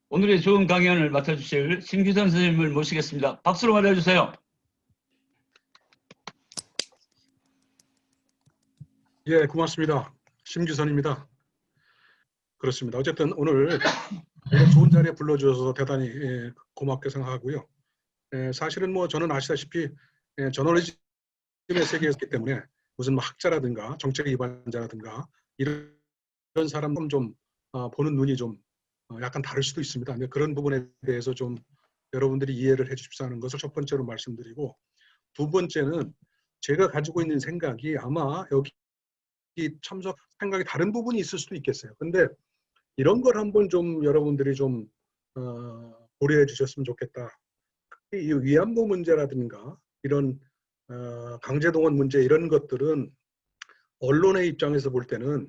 오늘의 좋은 강연을 맡아주실 신규선 선생님을 모시겠습니다. 박수로 맞아주세요. 예, 고맙습니다. 심규선입니다. 그렇습니다. 어쨌든 오늘 좋은 자리에 불러주셔서 대단히 고맙게 생각하고요. 사실은 뭐 저는 아시다시피 저널리즘의 세계였기 때문에 무슨 뭐 학자라든가 정책 위반자라든가 이런 사람은 좀 보는 눈이 좀 약간 다를 수도 있습니다. 근데 그런 부분에 대해서 좀 여러분들이 이해를 해 주십사 하는 것을 첫 번째로 말씀드리고, 두 번째는 제가 가지고 있는 생각이 아마 여기 참석 생각이 다른 부분이 있을 수도 있겠어요. 근데 이런 걸 한번 좀 여러분들이 좀 고려해 주셨으면 좋겠다. 이 위안부 문제라든가 이런 강제동원 문제 이런 것들은 언론의 입장에서 볼 때는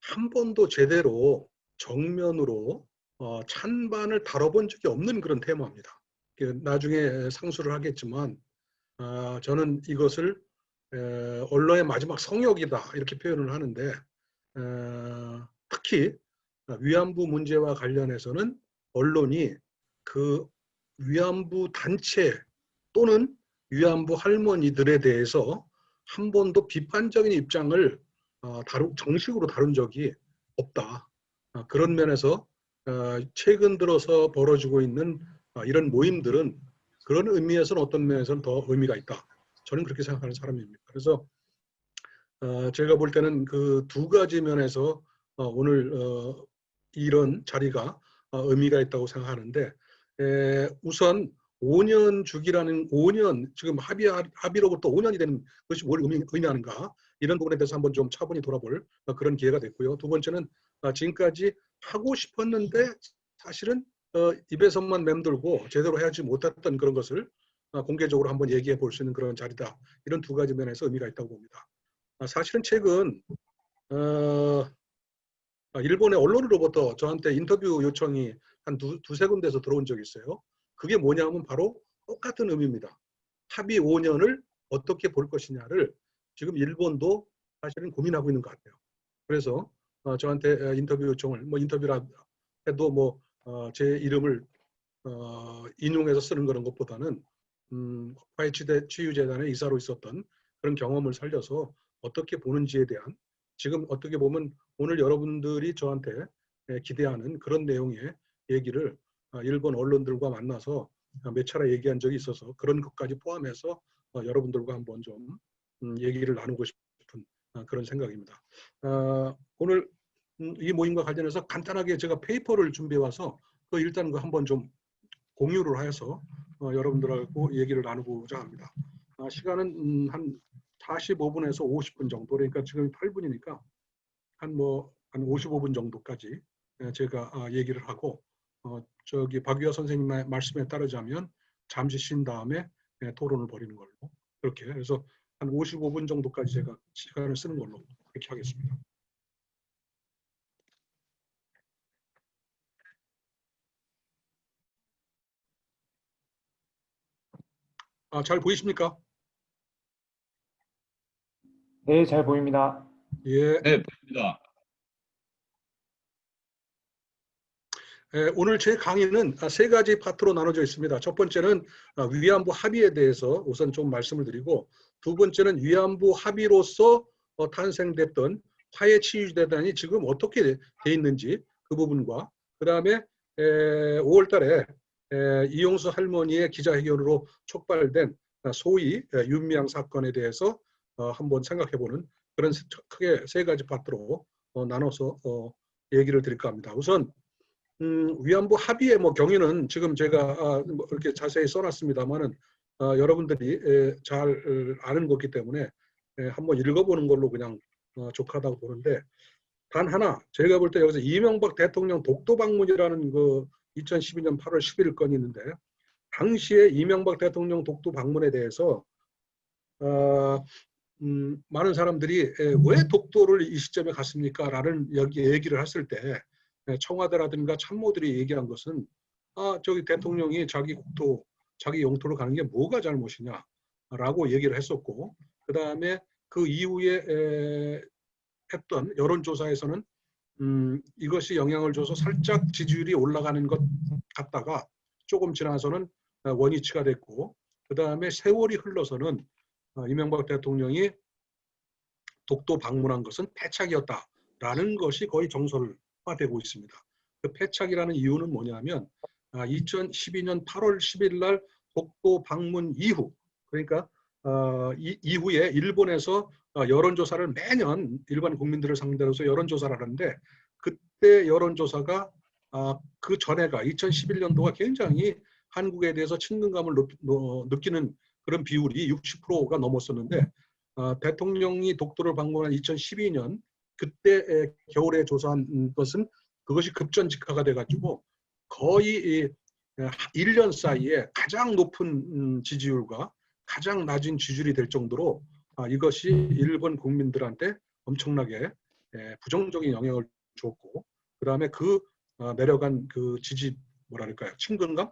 한 번도 제대로 정면으로 찬반을 다뤄본 적이 없는 그런 테마입니다. 나중에 상수를 하겠지만 저는 이것을 언론의 마지막 성역이다 이렇게 표현을 하는데, 특히 위안부 문제와 관련해서는 언론이 그 위안부 단체 또는 위안부 할머니들에 대해서 한 번도 비판적인 입장을 정식으로 다룬 적이 없다. 그런 면에서 최근 들어서 벌어지고 있는 이런 모임들은 그런 의미에서는 어떤 면에서는 더 의미가 있다. 저는 그렇게 생각하는 사람입니다. 그래서 제가 볼 때는 그 두 가지 면에서 오늘 이런 자리가 의미가 있다고 생각하는데, 우선 5년 주기라는 5년 지금 합의로부터 5년이 되는 것이 뭘 의미하는가 이런 부분에 대해서 한번 좀 차분히 돌아볼 그런 기회가 됐고요. 두 번째는 지금까지 하고 싶었는데 사실은 입에서만 맴돌고 제대로 하지 못했던 그런 것을 공개적으로 한번 얘기해 볼 수 있는 그런 자리다. 이런 두 가지 면에서 의미가 있다고 봅니다. 사실은 최근 일본의 언론으로부터 저한테 인터뷰 요청이 한 두세 군데에서 들어온 적이 있어요. 그게 뭐냐면 바로 똑같은 의미입니다. 합의 5년을 어떻게 볼 것이냐를 지금 일본도 사실은 고민하고 있는 것 같아요. 그래서 저한테 인터뷰 요청을, 뭐 인터뷰라 해도 뭐 제 이름을 인용해서 쓰는 그런 것보다는 화해치유재단의 이사로 있었던 그런 경험을 살려서 어떻게 보는지에 대한, 지금 어떻게 보면 오늘 여러분들이 저한테 기대하는 그런 내용의 얘기를 일본 언론들과 만나서 몇 차례 얘기한 적이 있어서 그런 것까지 포함해서 여러분들과 한번 좀 얘기를 나누고 싶은 그런 생각입니다. 오늘 이 모임과 관련해서 간단하게 제가 페이퍼를 준비해 와서 일단 한번 좀 공유를 해서 여러분들하고 얘기를 나누고자 합니다. 시간은 한 45분에서 50분 정도, 그러니까 지금 8분이니까 한 55분 정도까지 제가 얘기를 하고, 저기 박유하 선생님의 말씀에 따르자면 잠시 쉰 다음에 토론을 벌이는 걸로, 그렇게 해서 한 55분 정도까지 제가 시간을 쓰는 걸로 그렇게 하겠습니다. 잘 보이십니까? 네, 잘 보입니다. 예. 네, 보입니다. 오늘 제 강의는 세 가지 파트로 나눠져 있습니다. 첫 번째는 위안부 합의에 대해서 우선 좀 말씀을 드리고, 두 번째는 위안부 합의로서 탄생됐던 화해치유재단이 지금 어떻게 돼 있는지 그 부분과, 그 다음에 5월 달에 이용수 할머니의 기자회견으로 촉발된 소위 윤미향 사건에 대해서 한번 생각해보는 그런 크게 세 가지 파트로 나눠서 얘기를 드릴까 합니다. 우선 위안부 합의의 경위는 지금 제가 이렇게 자세히 써놨습니다만은 여러분들이 잘 아는 거기 때문에 한번 읽어보는 걸로 그냥 족하다고 보는데, 단 하나 제가 볼 때 여기서 이명박 대통령 독도 방문이라는 그 2012년 8월 11일 건이 있는데, 당시에 이명박 대통령 독도 방문에 대해서 많은 사람들이 왜 독도를 이 시점에 갔습니까? 라는 얘기를 했을 때 청와대라든가 참모들이 얘기한 것은 저기 대통령이 자기 국토, 자기 영토로 가는 게 뭐가 잘못이냐 라고 얘기를 했었고, 그 다음에 그 이후에 했던 여론조사에서는 이것이 영향을 줘서 살짝 지지율이 올라가는 것 같다가 조금 지나서는 원위치가 됐고, 그 다음에 세월이 흘러서는 이명박 대통령이 독도 방문한 것은 패착이었다라는 것이 거의 정설화되고 있습니다. 그 패착이라는 이유는 뭐냐면 2012년 8월 10일 날 독도 방문 이후, 그러니까 이후에 일본에서 여론조사를 매년 일반 국민들을 상대로 해서 여론조사를 하는데, 그때 여론조사가 그 전해가 2011년도가 굉장히 한국에 대해서 친근감을 느끼는 그런 비율이 60%가 넘었었는데, 대통령이 독도를 방문한 2012년 그때 겨울에 조사한 것은 그것이 급전직하가 돼가지고 거의 1년 사이에 가장 높은 지지율과 가장 낮은 지지율이 될 정도로 이것이 일본 국민들한테 엄청나게 부정적인 영향을 줬고, 그 다음에 그 내려간 그 지지 뭐랄까요, 친근감,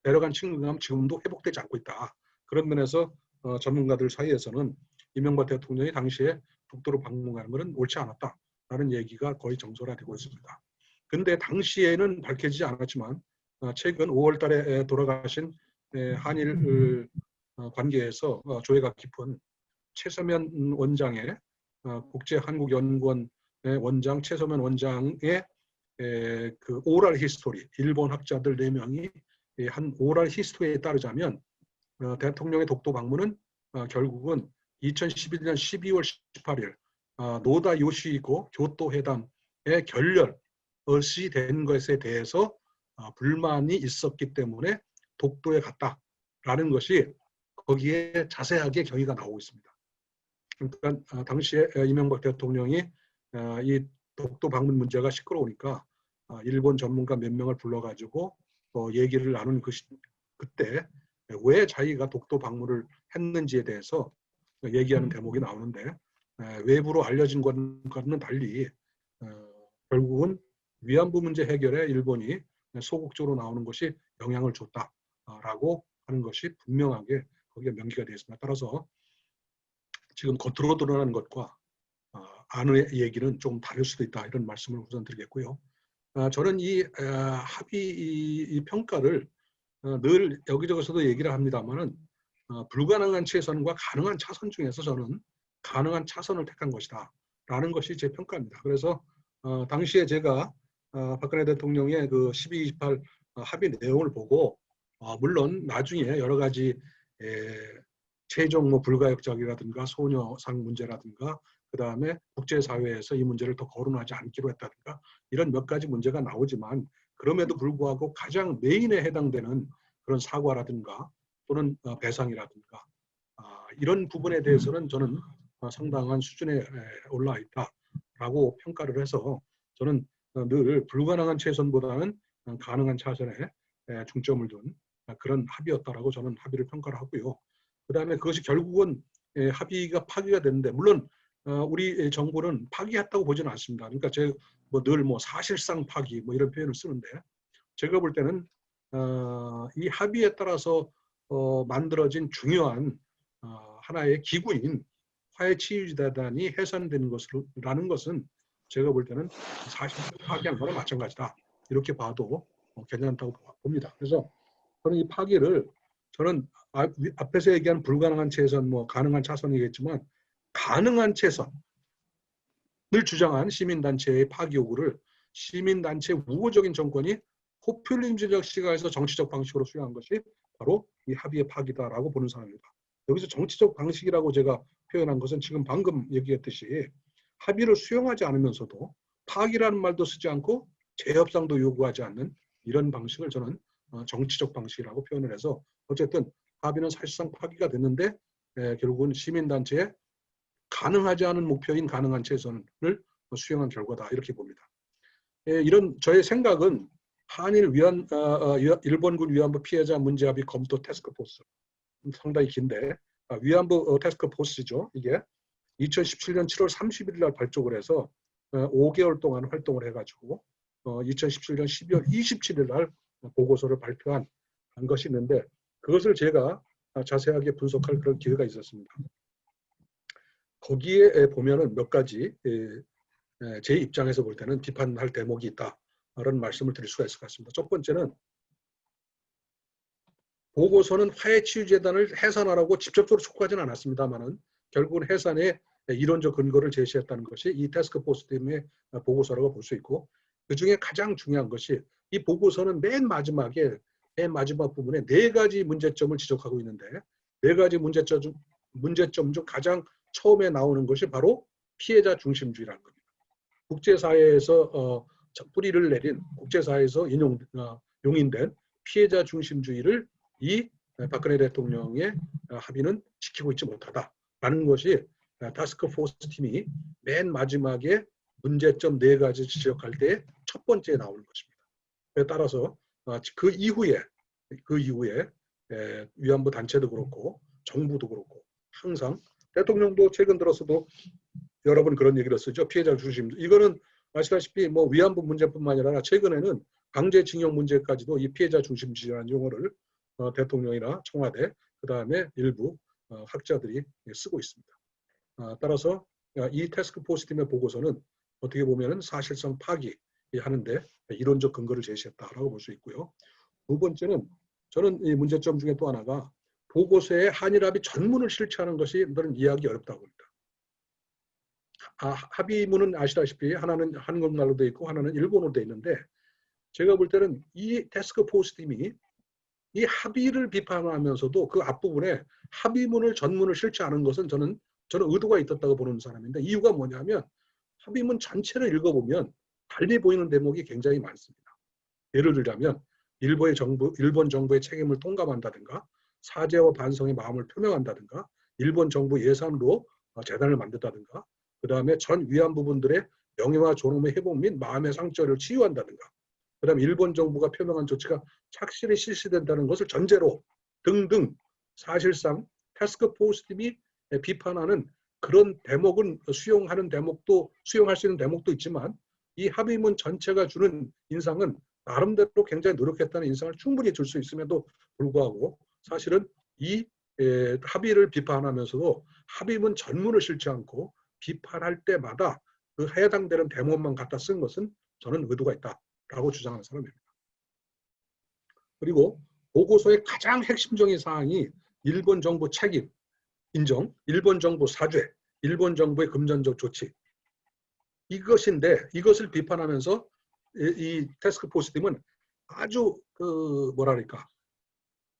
내려간 친근감 지금도 회복되지 않고 있다. 그런 면에서 전문가들 사이에서는 이명박 대통령이 당시에 독도를 방문하는 것은 옳지 않았다라는 얘기가 거의 정설화되고 있습니다. 그런데 당시에는 밝혀지지 않았지만 최근 5월 달에 돌아가신 한일 관계에서 조예가 깊은 최서면 원장의 국제한국연구원의 원장 최서면 원장의 그 오랄 히스토리, 일본 학자들 4명이 한 오랄 히스토리에 따르자면 대통령의 독도 방문은 결국은 2011년 12월 18일 노다 요시히코 교토 회담의 결렬이 된 것에 대해서 불만이 있었기 때문에 독도에 갔다라는 것이 거기에 자세하게 경위가 나오고 있습니다. 그러니까 당시에 이명박 대통령이 이 독도 방문 문제가 시끄러우니까 일본 전문가 몇 명을 불러가지고 얘기를 나눈 그때 왜 자기가 독도 방문을 했는지에 대해서 얘기하는 대목이 나오는데, 외부로 알려진 것과는 달리 결국은 위안부 문제 해결에 일본이 소극적으로 나오는 것이 영향을 줬다라고 하는 것이 분명하게 거기에 명기가 되어 있습니다. 따라서 지금 겉으로 드러나는 것과 안의 얘기는 좀 다를 수도 있다, 이런 말씀을 우선 드리겠고요. 저는 이 합의 이 평가를 늘 여기저기서도 얘기를 합니다만은 불가능한 최선과 가능한 차선 중에서 저는 가능한 차선을 택한 것이다 라는 것이 제 평가입니다. 그래서 당시에 제가 박근혜 대통령의 그 12.28 합의 내용을 보고 물론 나중에 여러 가지 최종 뭐 불가역적이라든가 소녀상 문제라든가 그 다음에 국제사회에서 이 문제를 더 거론하지 않기로 했다든가 이런 몇 가지 문제가 나오지만, 그럼에도 불구하고 가장 메인에 해당되는 그런 사과라든가 또는 배상이라든가 이런 부분에 대해서는 저는 상당한 수준에 올라 있다라고 평가를 해서, 저는 늘 불가능한 최선보다는 가능한 차선에 중점을 둔 그런 합의였다라고 저는 합의를 평가를 하고요. 그 다음에 그것이 결국은 합의가 파기가 됐는데, 물론 우리 정부는 파기했다고 보지는 않습니다. 그러니까 제가 늘 사실상 파기 이런 표현을 쓰는데, 제가 볼 때는 이 합의에 따라서 만들어진 중요한 하나의 기구인 화해치유재단이 해산되는 것이라는 것은 제가 볼 때는 사실 파기한 거나 마찬가지다, 이렇게 봐도 괜찮다고 봅니다. 그래서 저는 이 파기를 앞에서 얘기한 불가능한 최선, 가능한 차선이겠지만 가능한 최선을 주장한 시민단체의 파기 요구를 시민단체 우호적인 정권이 포퓰리즘적 시각에서 정치적 방식으로 수용한 것이 바로 이 합의의 파기다라고 보는 사람입니다. 여기서 정치적 방식이라고 제가 표현한 것은 지금 방금 얘기했듯이 합의를 수용하지 않으면서도 파기라는 말도 쓰지 않고 재협상도 요구하지 않는 이런 방식을 저는 정치적 방식이라고 표현을 해서, 어쨌든 합의는 사실상 파기가 됐는데 결국은 시민단체의 가능하지 않은 목표인 가능한 최선을 수용한 결과다, 이렇게 봅니다. 이런 저의 생각은 한일 일본군 위안부 피해자 문제 합의 검토 태스크포스, 상당히 긴데 위안부 태스크포스죠. 이게 2017년 7월 30일 날 발족을 해서 5개월 동안 활동을 해가지고 2017년 12월 27일 날 보고서를 발표한 것이 있는데, 그것을 제가 자세하게 분석할 그런 기회가 있었습니다. 거기에 보면은 몇 가지 제 입장에서 볼 때는 비판할 대목이 있다라는 말씀을 드릴 수가 있을 것 같습니다. 첫 번째는 보고서는 화해치유재단을 해산하라고 직접적으로 촉구하지는 않았습니다만은 결국은 해산에 이론적 근거를 제시했다는 것이 이 태스크포스 팀의 보고서라고 볼 수 있고, 그중에 가장 중요한 것이 이 보고서는 맨 마지막 부분에 4가지 문제점을 지적하고 있는데, 4가지 문제점 중 가장 처음에 나오는 것이 바로 피해자 중심주의라는 겁니다. 국제사회에서 뿌리를 내린, 국제사회에서 용인된 피해자 중심주의를 이 박근혜 대통령의 합의는 지키고 있지 못하다라는 것이 타스크포스 팀이 맨 마지막에 문제점 4가지 지적할 때 첫 번째에 나오는 것입니다. 따라서 그 이후에 위안부 단체도 그렇고 정부도 그렇고 항상 대통령도 최근 들어서도 여러 번 그런 얘기를 쓰죠. 피해자 중심. 이거는 아시다시피 뭐 위안부 문제뿐만 아니라 최근에는 강제징용 문제까지도 이 피해자 중심주의라는 용어를 대통령이나 청와대, 그 다음에 일부 학자들이 쓰고 있습니다. 따라서 이 태스크포스 팀의 보고서는 어떻게 보면 사실상 파기하는데 이론적 근거를 제시했다라고 볼 수 있고요. 두 번째는 저는 이 문제점 중에 또 하나가 보고서에 한일합의 전문을 실체하는 것이 저는 이해하기 어렵다고 봅니다. 합의문은 아시다시피 하나는 한국말로 되어 있고 하나는 일본어로 되어 있는데, 제가 볼 때는 이 태스크포스 팀이 이 합의를 비판하면서도 그 앞부분에 합의문을 전문을 실체하는 것은 저는 의도가 있었다고 보는 사람인데, 이유가 뭐냐면 합의문 전체를 읽어보면 달리 보이는 대목이 굉장히 많습니다. 예를 들자면 일본 정부의 책임을 통감한다든가, 사죄와 반성의 마음을 표명한다든가, 일본 정부 예산으로 재단을 만든다든가, 그 다음에 전 위안부 분들의 명예와 존엄의 회복 및 마음의 상처를 치유한다든가, 그 다음에 일본 정부가 표명한 조치가 착실히 실시된다는 것을 전제로 등등, 사실상 태스크포스 팀이 비판하는 그런 대목은 수용할 수 있는 대목도 있지만, 이 합의문 전체가 주는 인상은 나름대로 굉장히 노력했다는 인상을 충분히 줄 수 있음에도 불구하고, 사실은 이 합의를 비판하면서도 합의문 전문을 실지 않고 비판할 때마다 그 해당되는 대목만 갖다 쓴 것은 저는 의도가 있다라고 주장하는 사람입니다. 그리고 보고서의 가장 핵심적인 사항이 일본 정부 책임 인정, 일본 정부 사죄, 일본 정부의 금전적 조치, 이것인데, 이것을 비판하면서 이 태스크포스 팀은 아주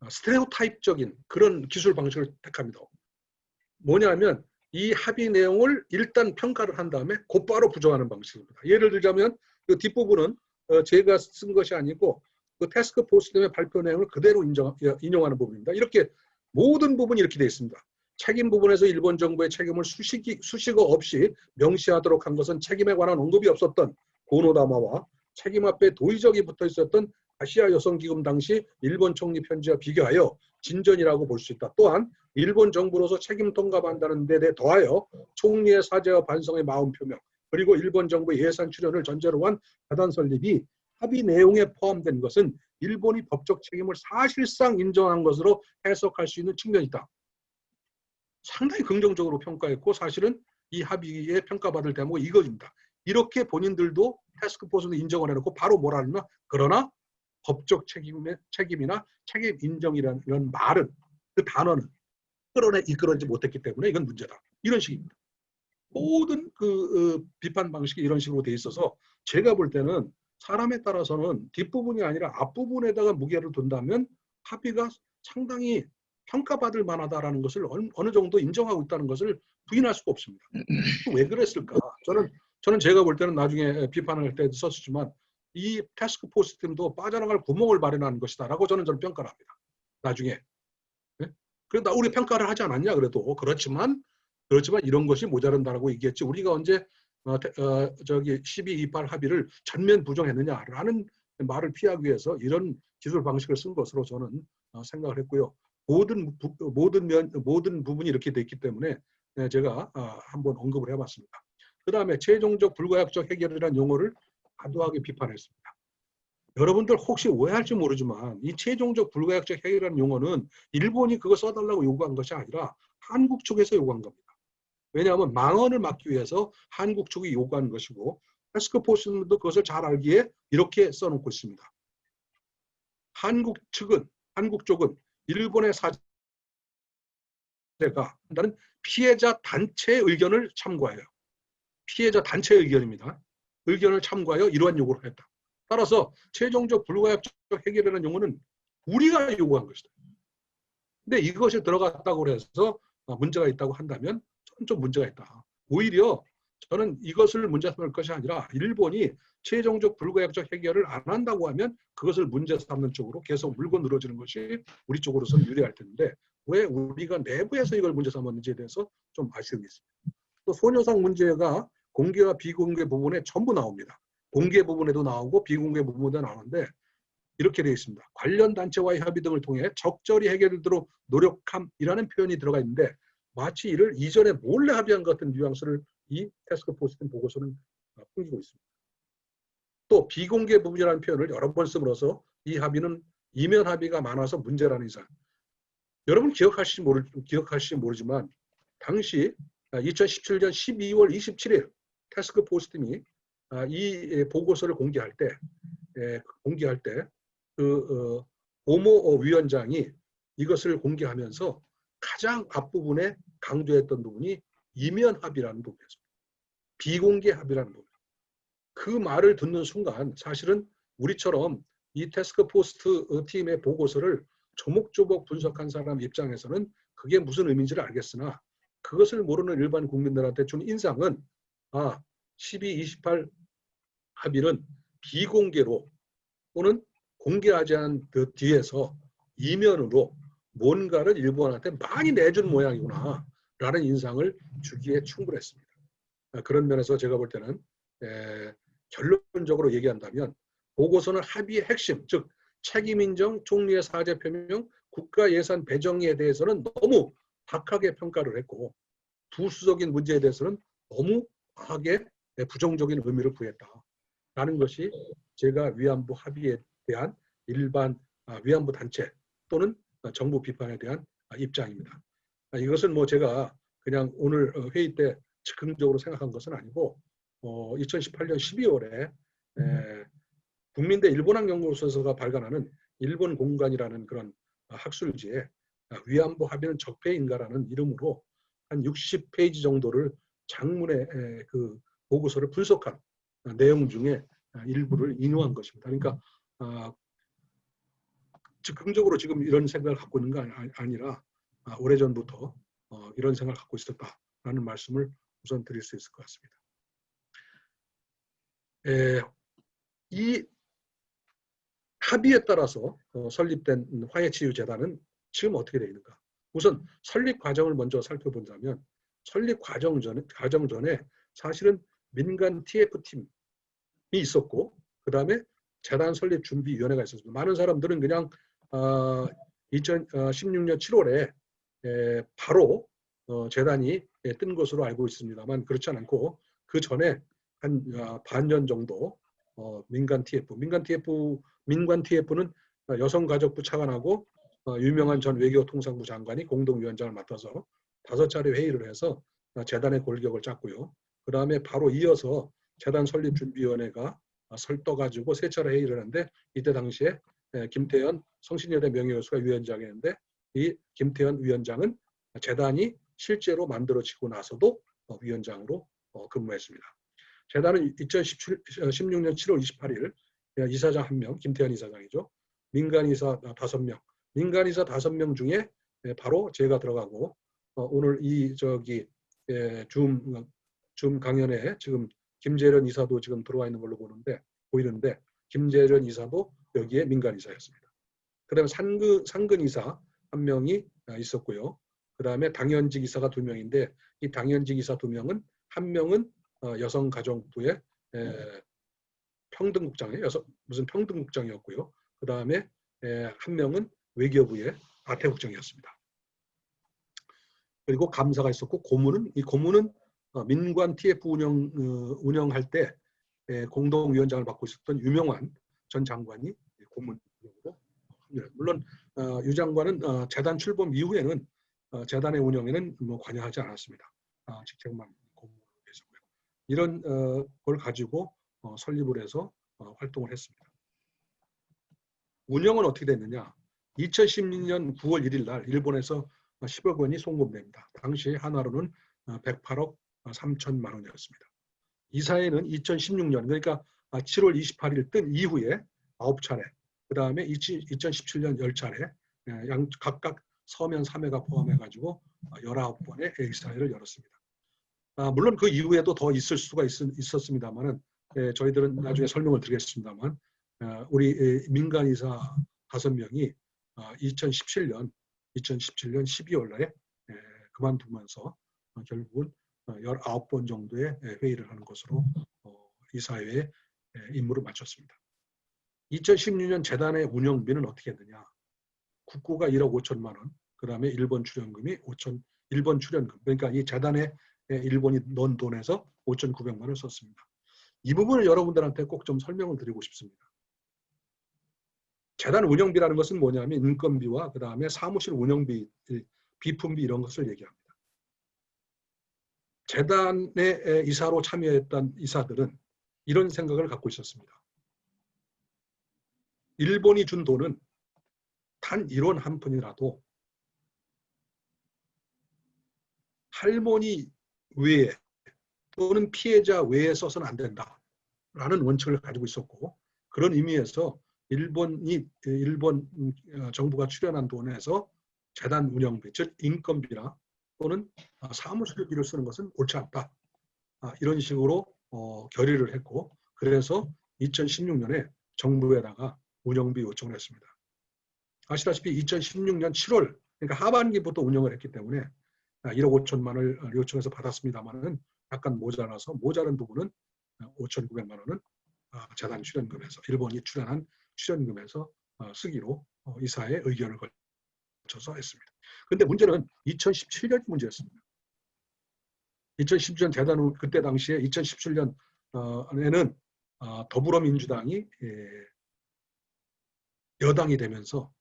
스테레오타입적인 그런 기술 방식을 택합니다. 뭐냐면 이 합의 내용을 일단 평가를 한 다음에 곧바로 부정하는 방식입니다. 예를 들자면 그 뒷부분은 제가 쓴 것이 아니고 그 태스크포스 팀의 발표 내용을 그대로 인용하는 부분입니다. 이렇게 모든 부분이 이렇게 되어 있습니다. 책임 부분에서 일본 정부의 책임을 수식어 없이 명시하도록 한 것은 책임에 관한 언급이 없었던 고노다마와 책임 앞에 도의적이 붙어 있었던 아시아 여성기금 당시 일본 총리 편지와 비교하여 진전이라고 볼 수 있다. 또한 일본 정부로서 책임 통감한다는 데 더하여 총리의 사죄와 반성의 마음 표명, 그리고 일본 정부의 예산 출연을 전제로 한 재단 설립이 합의 내용에 포함된 것은 일본이 법적 책임을 사실상 인정한 것으로 해석할 수 있는 측면이 있다. 상당히 긍정적으로 평가했고, 사실은 이 합의에 평가받을 대목은 이것입니다. 이렇게 본인들도 태스크포스는 인정을 해놓고 바로 뭐라 하냐면, 그러나 법적 책임이나 책임 인정이라는 이런 말은, 그 단어는 이끌어내지 못했기 때문에 이건 문제다. 이런 식입니다. 모든 비판 방식이 이런 식으로 돼 있어서 제가 볼 때는 사람에 따라서는 뒷부분이 아니라 앞부분에다가 무게를 둔다면 합의가 상당히 평가받을 만하다라는 것을 어느 정도 인정하고 있다는 것을 부인할 수가 없습니다. 왜 그랬을까? 저는 제가 볼 때는 나중에 비판을 할 때도 썼지만 이 태스크포스 팀도 빠져나갈 구멍을 마련하는 것이다라고 저는 평가를 합니다. 나중에. 네? 그래도 우리 평가를 하지 않았냐 그래도. 그렇지만 이런 것이 모자란다라고 얘기했지. 우리가 언제 1228 합의를 전면 부정했느냐라는 말을 피하기 위해서 이런 기술 방식을 쓴 것으로 저는 생각을 했고요. 모든 부분이 이렇게 돼 있기 때문에 제가 한번 언급을 해봤습니다. 그 다음에 최종적 불가역적 해결이라는 용어를 과도하게 비판했습니다. 여러분들 혹시 오해할지 모르지만 이 최종적 불가역적 해결이라는 용어는 일본이 그거 써달라고 요구한 것이 아니라 한국 쪽에서 요구한 겁니다. 왜냐하면 망언을 막기 위해서 한국 측이 요구하는 것이고 태스크포스도 그것을 잘 알기에 이렇게 써놓고 있습니다. 한국 쪽은 일본의 사제가 한다는 피해자 단체의 의견을 참고하여 피해자 단체의 의견입니다. 의견을 참고하여 이러한 요구를 했다. 따라서 최종적 불가역적 해결이라는 용어는 우리가 요구한 것이다. 근데 이것이 들어갔다고 해서 문제가 있다고 한다면 저는 좀 문제가 있다. 오히려 저는 이것을 문제 삼을 것이 아니라 일본이 최종적 불가역적 해결을 안 한다고 하면 그것을 문제 삼는 쪽으로 계속 물고 늘어지는 것이 우리 쪽으로서는 유리할 텐데 왜 우리가 내부에서 이걸 문제 삼았는지에 대해서 좀 아쉬움이 있습니다. 또 소녀상 문제가 공개와 비공개 부분에 전부 나옵니다. 공개 부분에도 나오고 비공개 부분에도 나오는데 이렇게 되어 있습니다. 관련 단체와의 협의 등을 통해 적절히 해결되도록 노력함이라는 표현이 들어가 있는데 마치 이를 이전에 몰래 합의한 것 같은 뉘앙스를 이 태스크포스 팀 보고서는 풍기고 있습니다. 또 비공개 부분이라는 표현을 여러 번 씀으로써 이 합의는 이면 합의가 많아서 문제라는 이상. 여러분 기억하실지 모르지만 당시 2017년 12월 27일 태스크포스 팀이 이 보고서를 공개할 때 오모 위원장이 이것을 공개하면서 가장 앞부분에 강조했던 부분이 이면 합의라는 부분이었습니다. 비공개 합의라는 부분. 그 말을 듣는 순간 사실은 우리처럼 이 태스크포스 팀의 보고서를 조목조목 분석한 사람 입장에서는 그게 무슨 의미인지를 알겠으나 그것을 모르는 일반 국민들한테 준 인상은 12, 28 합의는 비공개로 또는 공개하지 않은 그 뒤에서 이면으로 뭔가를 일본한테 많이 내준 모양이구나 라는 인상을 주기에 충분했습니다. 그런 면에서 제가 볼 때는 결론적으로 얘기한다면 보고서는 합의의 핵심, 즉 책임인정, 총리의 사죄 표명, 국가 예산 배정에 대해서는 너무 박하게 평가를 했고 부수적인 문제에 대해서는 너무 과하게 부정적인 의미를 부여했다라는 것이 제가 위안부 합의에 대한 일반 위안부 단체 또는 정부 비판에 대한 입장입니다. 이것은 뭐 제가 그냥 오늘 회의 때 즉흥적으로 생각한 것은 아니고 2018년 12월에 국민대 일본학연구소에서가 발간하는 일본 공간이라는 그런 학술지에 위안부 합의는 적폐인가라는 이름으로 한 60페이지 정도를 장문의 그 보고서를 분석한 내용 중에 일부를 인용한 것입니다. 그러니까 즉흥적으로 지금 이런 생각을 갖고 있는 거 아니라 오래전부터 이런 생각을 갖고 있었다라는 말씀을 우선 드릴 수 있을 것 같습니다. 이 합의에 따라서 설립된 화해치유재단은 지금 어떻게 되어 있는가? 우선 설립 과정을 먼저 살펴본다면 설립 과정 전에 사실은 민간 TF팀이 있었고 그 다음에 재단 설립 준비위원회가 있었습니다. 많은 사람들은 그냥 2016년 7월에 바로 재단이 뜬 것으로 알고 있습니다만 그렇지 않고 그 전에 한 반년 정도 민간 TF는 여성가족부 차관하고 유명한 전 외교통상부 장관이 공동위원장을 맡아서 5차례 회의를 해서 재단의 골격을 짰고요. 그 다음에 바로 이어서 재단 설립준비위원회가 설떠가지고 3차례 회의를 하는데 이때 당시에 김태현 성신여대 명예교수가 위원장이었는데 이 김태현 위원장은 재단이 실제로 만들어지고 나서도 위원장으로 근무했습니다. 재단은 2016년 7월 28일 이사장 1명, 김태현 이사장이죠. 민간이사 5명, 민간이사 5명 중에 바로 제가 들어가고 오늘 이 줌 강연에 지금 김재련 이사도 지금 들어와 있는 걸로 보이는데 김재련 이사도 여기에 민간이사였습니다. 그 다음에 상근 이사 1명이 있었고요. 그 다음에 당연직 이사가 2명인데 이 당연직 이사 2명은 한 명은 여성가정부의 평등국장의 무슨 평등국장이었고요. 그 다음에 한 명은 외교부의 아태국장이었습니다. 그리고 감사가 있었고 이 고문은 민관 TF 운영할 때 공동위원장을 맡고 있었던 유명한 전 장관이 고문으로 합니다. 물론 유 장관은 재단 출범 이후에는 재단의 운영에는 관여하지 않았습니다. 직책만 고문하고 계시고요. 이런 걸 가지고 설립을 해서 활동을 했습니다. 운영은 어떻게 됐느냐? 2016년 9월 1일 날 일본에서 10억 원이 송금됩니다. 당시 한화로는 108억 3천만 원이었습니다. 이 사회는 2016년 그러니까 7월 28일 뜬 이후에 9차례, 그 다음에 2017년 10차례, 각각 서면 3회가 포함해가지고 19번의 이사회를 열었습니다. 물론 그 이후에도 더 있을 수가 있었습니다만은 저희들은 나중에 설명을 드리겠습니다만 우리 민간이사 5명이 2017년 12월 날에 그만두면서 결국은 19번 정도의 회의를 하는 것으로 이사회에 임무를 마쳤습니다. 2016년 재단의 운영비는 어떻게 했느냐? 국고가 1억 5천만 원, 그 다음에 일본 출연금이 1번 출연금, 그러니까 이 재단에 일본이 넣은 돈에서 5,900만 원을 썼습니다. 이 부분을 여러분들한테 꼭 좀 설명을 드리고 싶습니다. 재단 운영비라는 것은 뭐냐면 인건비와 그 다음에 사무실 운영비, 비품비 이런 것을 얘기합니다. 재단의 이사로 참여했던 이사들은 이런 생각을 갖고 있었습니다. 일본이 준 돈은 단 1원 한 푼이라도 할머니 외에 또는 피해자 외에 써서는 안 된다라는 원칙을 가지고 있었고, 그런 의미에서 일본 정부가 출연한 돈에서 재단 운영비, 즉 인건비나 또는 사무실비를 쓰는 것은 옳지 않다. 이런 식으로 결의를 했고, 그래서 2016년에 정부에다가 운영비 요청을 했습니다. 아시다시피 2016년 7월, 그러니까 하반기부터 운영을 했기 때문에 1억 5천만 원을 요청해서 받았습니다만은 약간 모자라서 모자란 부분은 5,900만 원은 재단 출연금에서, 일본이 출연한 출연금에서 쓰기로 이사의 의견을 거쳐서 했습니다. 그런데 문제는 2017년이 문제였습니다. 2017년 재단 그때 당시에 2017년에는 더불어민주당이 여당이 되면서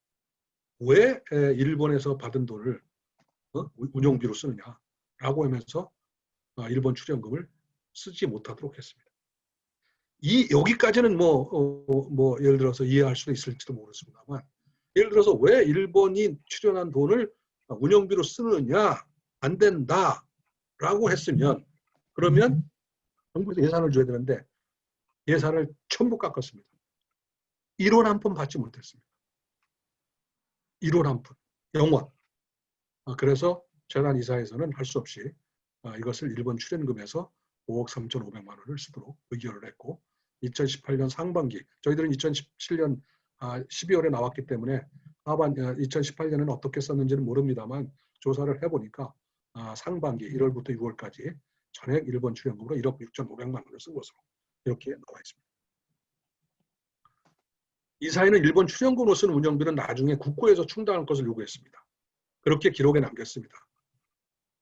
왜 일본에서 받은 돈을 운영비로 쓰느냐라고 하면서 일본 출연금을 쓰지 못하도록 했습니다. 여기까지는 예를 들어서 이해할 수도 있을지도 모르겠습니다만, 예를 들어서 왜 일본이 출연한 돈을 운영비로 쓰느냐, 안 된다라고 했으면, 그러면 정부에서 예산을 줘야 되는데 예산을 전부 깎았습니다. 1원 한 푼 받지 못했습니다. 1원 한 푼, 0원. 그래서 재단 이사에서는 할 수 없이 이것을 일본 출연금에서 5억 3,500만 원을 쓰도록 의결을 했고, 2018년 상반기, 저희들은 2017년 12월에 나왔기 때문에 2018년에는 어떻게 썼는지는 모릅니다만 조사를 해보니까 상반기 1월부터 6월까지 전액 일본 출연금으로 1억 6,500만 원을 쓴 것으로 이렇게 나와 있습니다. 이사회는 일본 출연금으로 쓴 운영비는 나중에 국고에서 충당할 것을 요구했습니다. 그렇게 기록에 남겼습니다.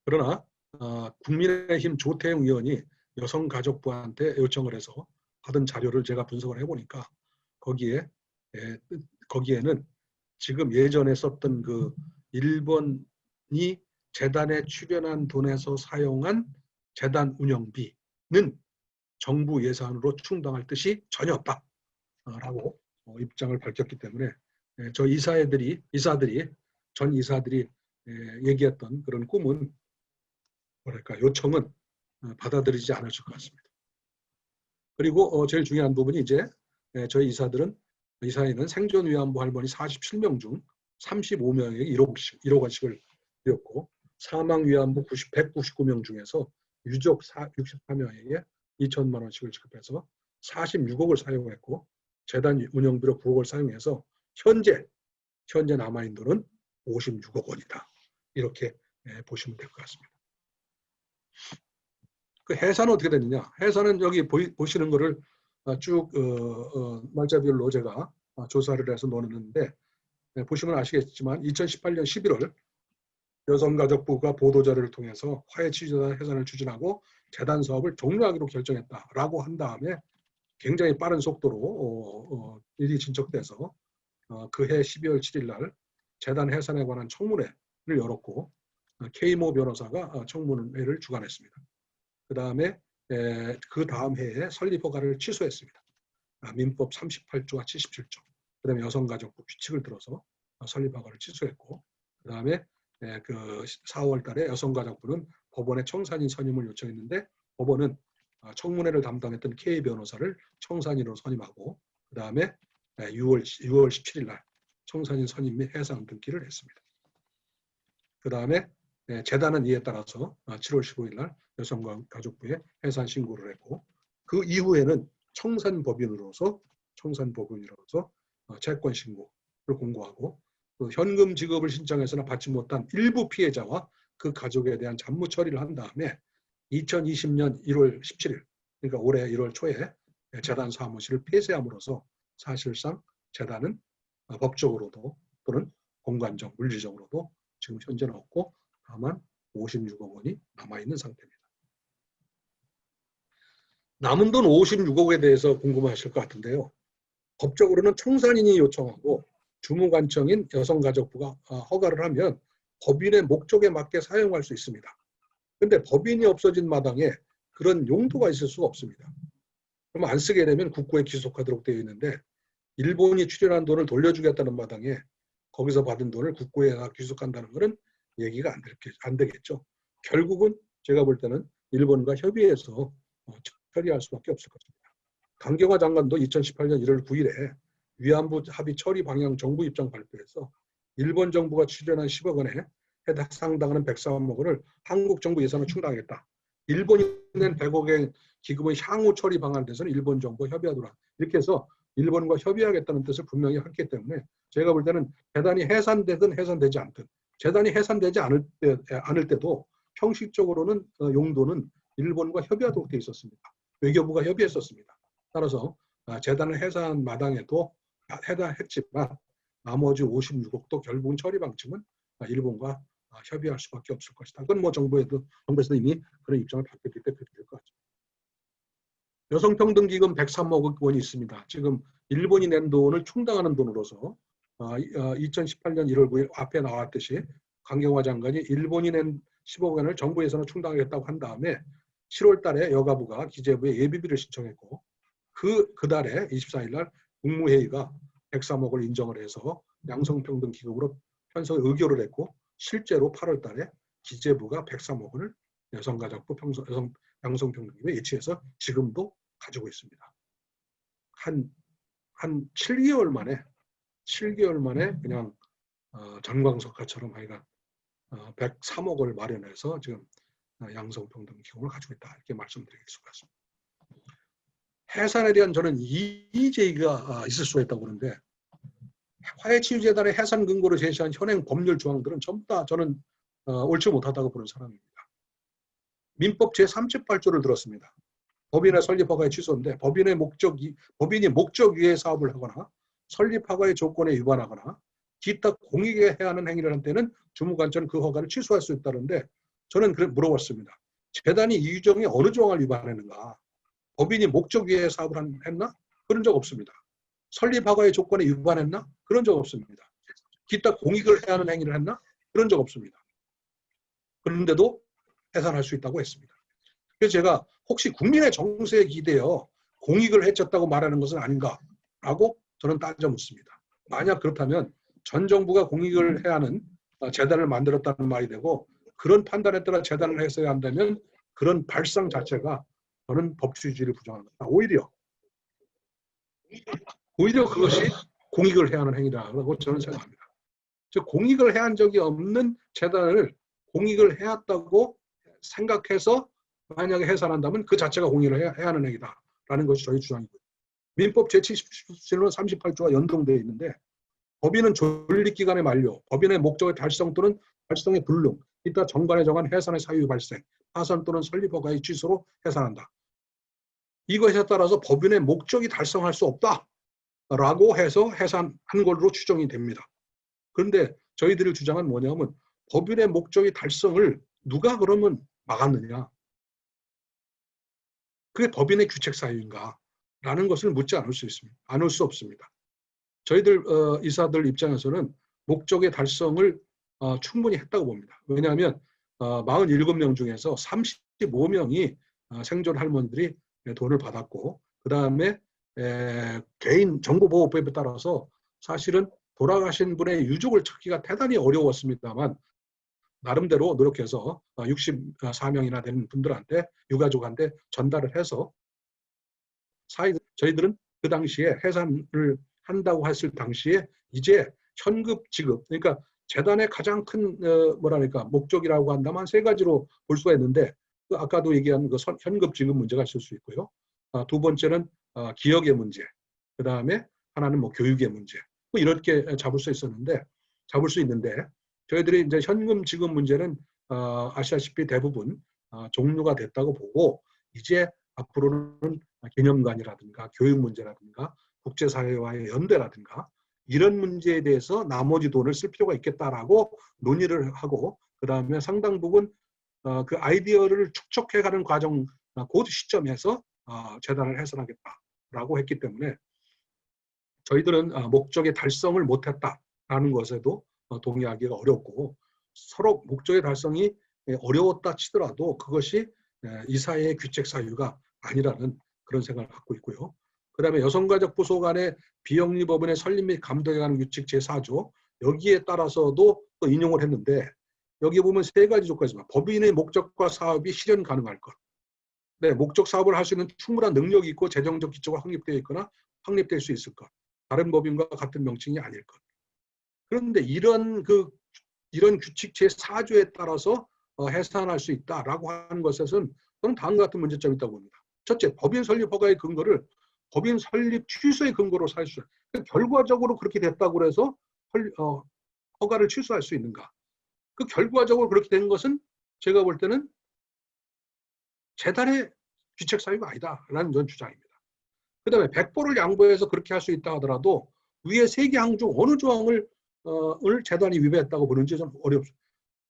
그러나 국민의힘 조태영 의원이 여성가족부한테 요청을 해서 받은 자료를 제가 분석을 해보니까 거기에는 지금 예전에 썼던 그 일본이 재단에 출연한 돈에서 사용한 재단 운영비는 정부 예산으로 충당할 뜻이 전혀 없다라고 입장을 밝혔기 때문에 저 이사들이 얘기했던 그런 꿈은 요청은 받아들이지 않으실 것 같습니다. 그리고 제일 중요한 부분이 이제 저희 이사회는 생존 위안부 할머니 47명 중 35명에게 1억 원씩을 드렸고, 사망 위안부 199명 중에서 유족 64명에게 2천만 원씩을 지급해서 46억을 사용했고, 재단 운영비로 9억을 사용해서 현재 남아있는 돈은 56억 원이다. 이렇게 보시면 될 것 같습니다. 그 해산은 어떻게 됐느냐? 해산은 여기 보시는 거를 쭉 날짜별로 제가 조사를 해서 넣었는데, 보시면 아시겠지만 2018년 11월 여성가족부가 보도자료를 통해서 화해 취재자 해산을 추진하고 재단 사업을 종료하기로 결정했다라고 한 다음에 굉장히 빠른 속도로 일이 진척돼서 그해 12월 7일 날 재단 해산에 관한 청문회를 열었고, K모 변호사가 청문회를 주관했습니다. 그 다음 해에 설립 허가를 취소했습니다. 민법 38조와 77조, 그 다음에 여성가족부 규칙을 들어서 설립 허가를 취소했고, 그 다음에 그 4월 달에 여성가족부는 법원에 청산인 선임을 요청했는데 법원은 청문회를 담당했던 K 변호사를 청산인으로 선임하고 그 다음에 6월 17일 날 청산인 선임 및 해상 등기를 했습니다. 그 다음에 재단은 이에 따라서 7월 15일 날 여성가족부에 해산 신고를 했고 그 이후에는 청산법인으로서 채권 신고를 공고하고 그 현금 지급을 신청해서는 받지 못한 일부 피해자와 그 가족에 대한 잡무 처리를 한 다음에 2020년 1월 17일 그러니까 올해 1월 초에 재단 사무실을 폐쇄함으로써 사실상 재단은 법적으로도 또는 공간적, 물리적으로도 지금 현재는 없고 다만 56억 원이 남아있는 상태입니다. 남은 돈 56억에 대해서 궁금하실 것 같은데요. 법적으로는 청산인이 요청하고 주무관청인 여성가족부가 허가를 하면 법인의 목적에 맞게 사용할 수 있습니다. 그런데 법인이 없어진 마당에 그런 용도가 있을 수가 없습니다. 그럼 안 쓰게 되면 국고에 기속하도록 되어 있는데 일본이 출연한 돈을 돌려주겠다는 마당에 거기서 받은 돈을 국고에 귀속한다는 것은 얘기가 안 되겠죠. 결국은 제가 볼 때는 일본과 협의해서 처리할 수밖에 없을 것입니다. 강경화 장관도 2018년 1월 9일에 위안부 합의 처리 방향 정부 입장 발표에서 일본 정부가 출연한 10억 원에 해당당하는 103억 원을 한국 정부 예산으로 충당하겠다. 일본이 낸 100억의 기금의 향후 처리 방안에 대해서는 일본 정부와 협의하도록 이렇게 해서 일본과 협의하겠다는 뜻을 분명히 했기 때문에 제가 볼 때는 재단이 해산되든 해산되지 않든 재단이 해산되지 않을 때도 형식적으로는 용도는 일본과 협의하도록 되어 있었습니다. 외교부가 협의했었습니다. 따라서 재단을 해산 마당에도 해당했지만 나머지 56억도 결국은 처리 방침은 일본과 협의할 수밖에 없을 것이다. 그건 뭐 정부에서도 이미 그런 입장을 바뀌었기 때문에 그렇게 될 것 같습니다. 여성평등기금 103억 원이 있습니다. 지금 일본이 낸 돈을 충당하는 돈으로서 2018년 1월 9일 앞에 나왔듯이 강경화 장관이 일본이 낸 10억 원을 정부 예산으로 충당하겠다고 한 다음에 7월 달에 여가부가 기재부에 예비비를 신청했고 그 달에 24일 날 국무회의가 103억을 인정을 해서 양성평등기금으로 편성 의결을 했고 실제로 8월 달에 기재부가 103억 원을 여성가족부 양성평등기금에 예치해서 지금도 가지고 있습니다. 한 7개월 만에 그냥 전광석화처럼 하여간 103억을 마련해서 지금 양성평등기금을 가지고 있다. 이렇게 말씀드릴 수가 있습니다. 해산에 대한 저는 이의제기가 있을 수가 있다고 보는데 화해치유재단의 해산 근거로 제시한 현행 법률 조항들은 전부 다 저는 옳지 못하다고 보는 사람입니다. 민법 제38조를 들었습니다. 법인의 설립허가의 취소인데 법인이 목적 위에 사업을 하거나 설립허가의 조건에 위반하거나 기타 공익에 해하는 행위를 한 때는 주무관청은 그 허가를 취소할 수 있다는데 저는 물어봤습니다. 재단이 이 규정이 어느 조항을 위반했는가? 법인이 목적 위에 사업을 했나? 그런 적 없습니다. 설립허가의 조건에 위반했나? 그런 적 없습니다. 기타 공익을 해하는 행위를 했나? 그런 적 없습니다. 그런데도 해산할 수 있다고 했습니다. 그래서 제가 혹시 국민의 정서에 기대어 공익을 해쳤다고 말하는 것은 아닌가라고 저는 따져 묻습니다. 만약 그렇다면 전 정부가 공익을 해하는 재단을 만들었다는 말이 되고 그런 판단에 따라 재단을 했어야 한다면 그런 발상 자체가 저는 법치주의를 부정합니다. 오히려 그것이 공익을 해하는 행위라고 저는 생각합니다. 즉 공익을 해한 적이 없는 재단을 공익을 해왔다고 생각해서 만약에 해산한다면 그 자체가 공익을 해하는 행위다라는 것이 저희 주장이고요. 민법 제77호 38조와 연동되어 있는데 법인은 존립기간의 만료, 법인의 목적의 달성 또는 달성의 불능, 이따 정관에 정한 해산의 사유 발생, 파산 또는 설립허가의 취소로 해산한다. 이것에 따라서 법인의 목적이 달성할 수 없다라고 해서 해산한 걸로 추정이 됩니다. 그런데 저희들의 주장은 뭐냐면 법인의 목적의 달성을 누가 그러면 막았느냐? 그게 법인의 규책 사유인가? 라는 것을 묻지 않을 수 없습니다. 저희들 이사들 입장에서는 목적의 달성을 충분히 했다고 봅니다. 왜냐하면 47명 중에서 35명이 생존 할머니들이 돈을 받았고, 그 다음에 개인 정보보호법에 따라서 사실은 돌아가신 분의 유족을 찾기가 대단히 어려웠습니다만 나름대로 노력해서 64명이나 되는 분들한테, 유가족한테 전달을 해서 저희들은 그 당시에 해산을 한다고 했을 당시에 이제 현급 지급, 그러니까 재단의 가장 큰 뭐랄까 목적이라고 한다면 세 가지로 볼 수가 있는데, 아까도 얘기한 그 현급 지급 문제가 있을 수 있고요. 두 번째는 기억의 문제, 그 다음에 하나는 뭐 교육의 문제, 뭐 이렇게 잡을 수 있는데 저희들이 이제 현금 지급 문제는 아시다시피 대부분 종료가 됐다고 보고, 이제 앞으로는 기념관이라든가 교육 문제라든가 국제사회와의 연대라든가 이런 문제에 대해서 나머지 돈을 쓸 필요가 있겠다라고 논의를 하고, 그 다음에 상당 부분 그 아이디어를 축적해가는 과정, 그 시점에서 재단을 해산하겠다라고 했기 때문에 저희들은 목적의 달성을 못했다라는 것에도 동의하기가 어렵고, 서로 목적의 달성이 어려웠다 치더라도 그것이 이 사회의 규책 사유가 아니라는 그런 생각을 갖고 있고요. 그 다음에 여성가족부 소관의 비영리법원의 설립 및 감독에 관한 규칙 제4조, 여기에 따라서도 또 인용을 했는데, 여기 보면 세 가지 조건이 있습니다. 법인의 목적과 사업이 실현 가능할 것. 네, 목적 사업을 할 수 있는 충분한 능력이 있고 재정적 기초가 확립되어 있거나 확립될 수 있을 것. 다른 법인과 같은 명칭이 아닐 것. 그런데 이런 규칙 제4조에 따라서 해산할 수 있다라고 하는 것에서는 저는 다음과 같은 문제점이 있다고 봅니다. 첫째, 법인 설립 허가의 근거를 법인 설립 취소의 근거로 살 수, 결과적으로 그렇게 됐다고 해서 허가를 취소할 수 있는가? 그 결과적으로 그렇게 된 것은 제가 볼 때는 재단의 규책 사유가 아니다라는 전 주장입니다. 그 다음에 백보를 양보해서 그렇게 할 수 있다 하더라도 위에 세 개 항 중 어느 조항을 재단이 위배했다고 보는지 좀 어렵습니다.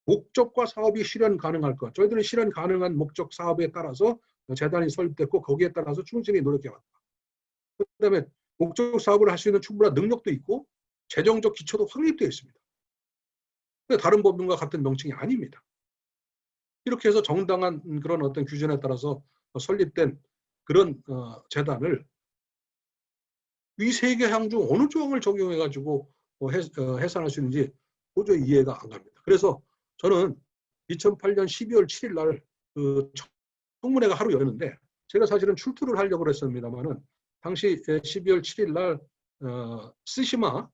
목적과 사업이 실현 가능할 것. 저희들은 실현 가능한 목적 사업에 따라서 재단이 설립됐고 거기에 따라서 충실히 노력해왔다. 그 다음에 목적 사업을 할 수 있는 충분한 능력도 있고 재정적 기초도 확립되어 있습니다. 다른 법인과 같은 명칭이 아닙니다. 이렇게 해서 정당한 그런 어떤 규정에 따라서 설립된 그런 재단을 이 세 개 항 중 어느 조항을 적용해가지고 해산할 수 있는지 도저히 이해가 안 갑니다. 그래서 저는 2008년 12월 7일 날 그 청문회가 하루 열렸는데, 제가 사실은 출두를 하려고 했습니다만은 당시 12월 7일 날 스시마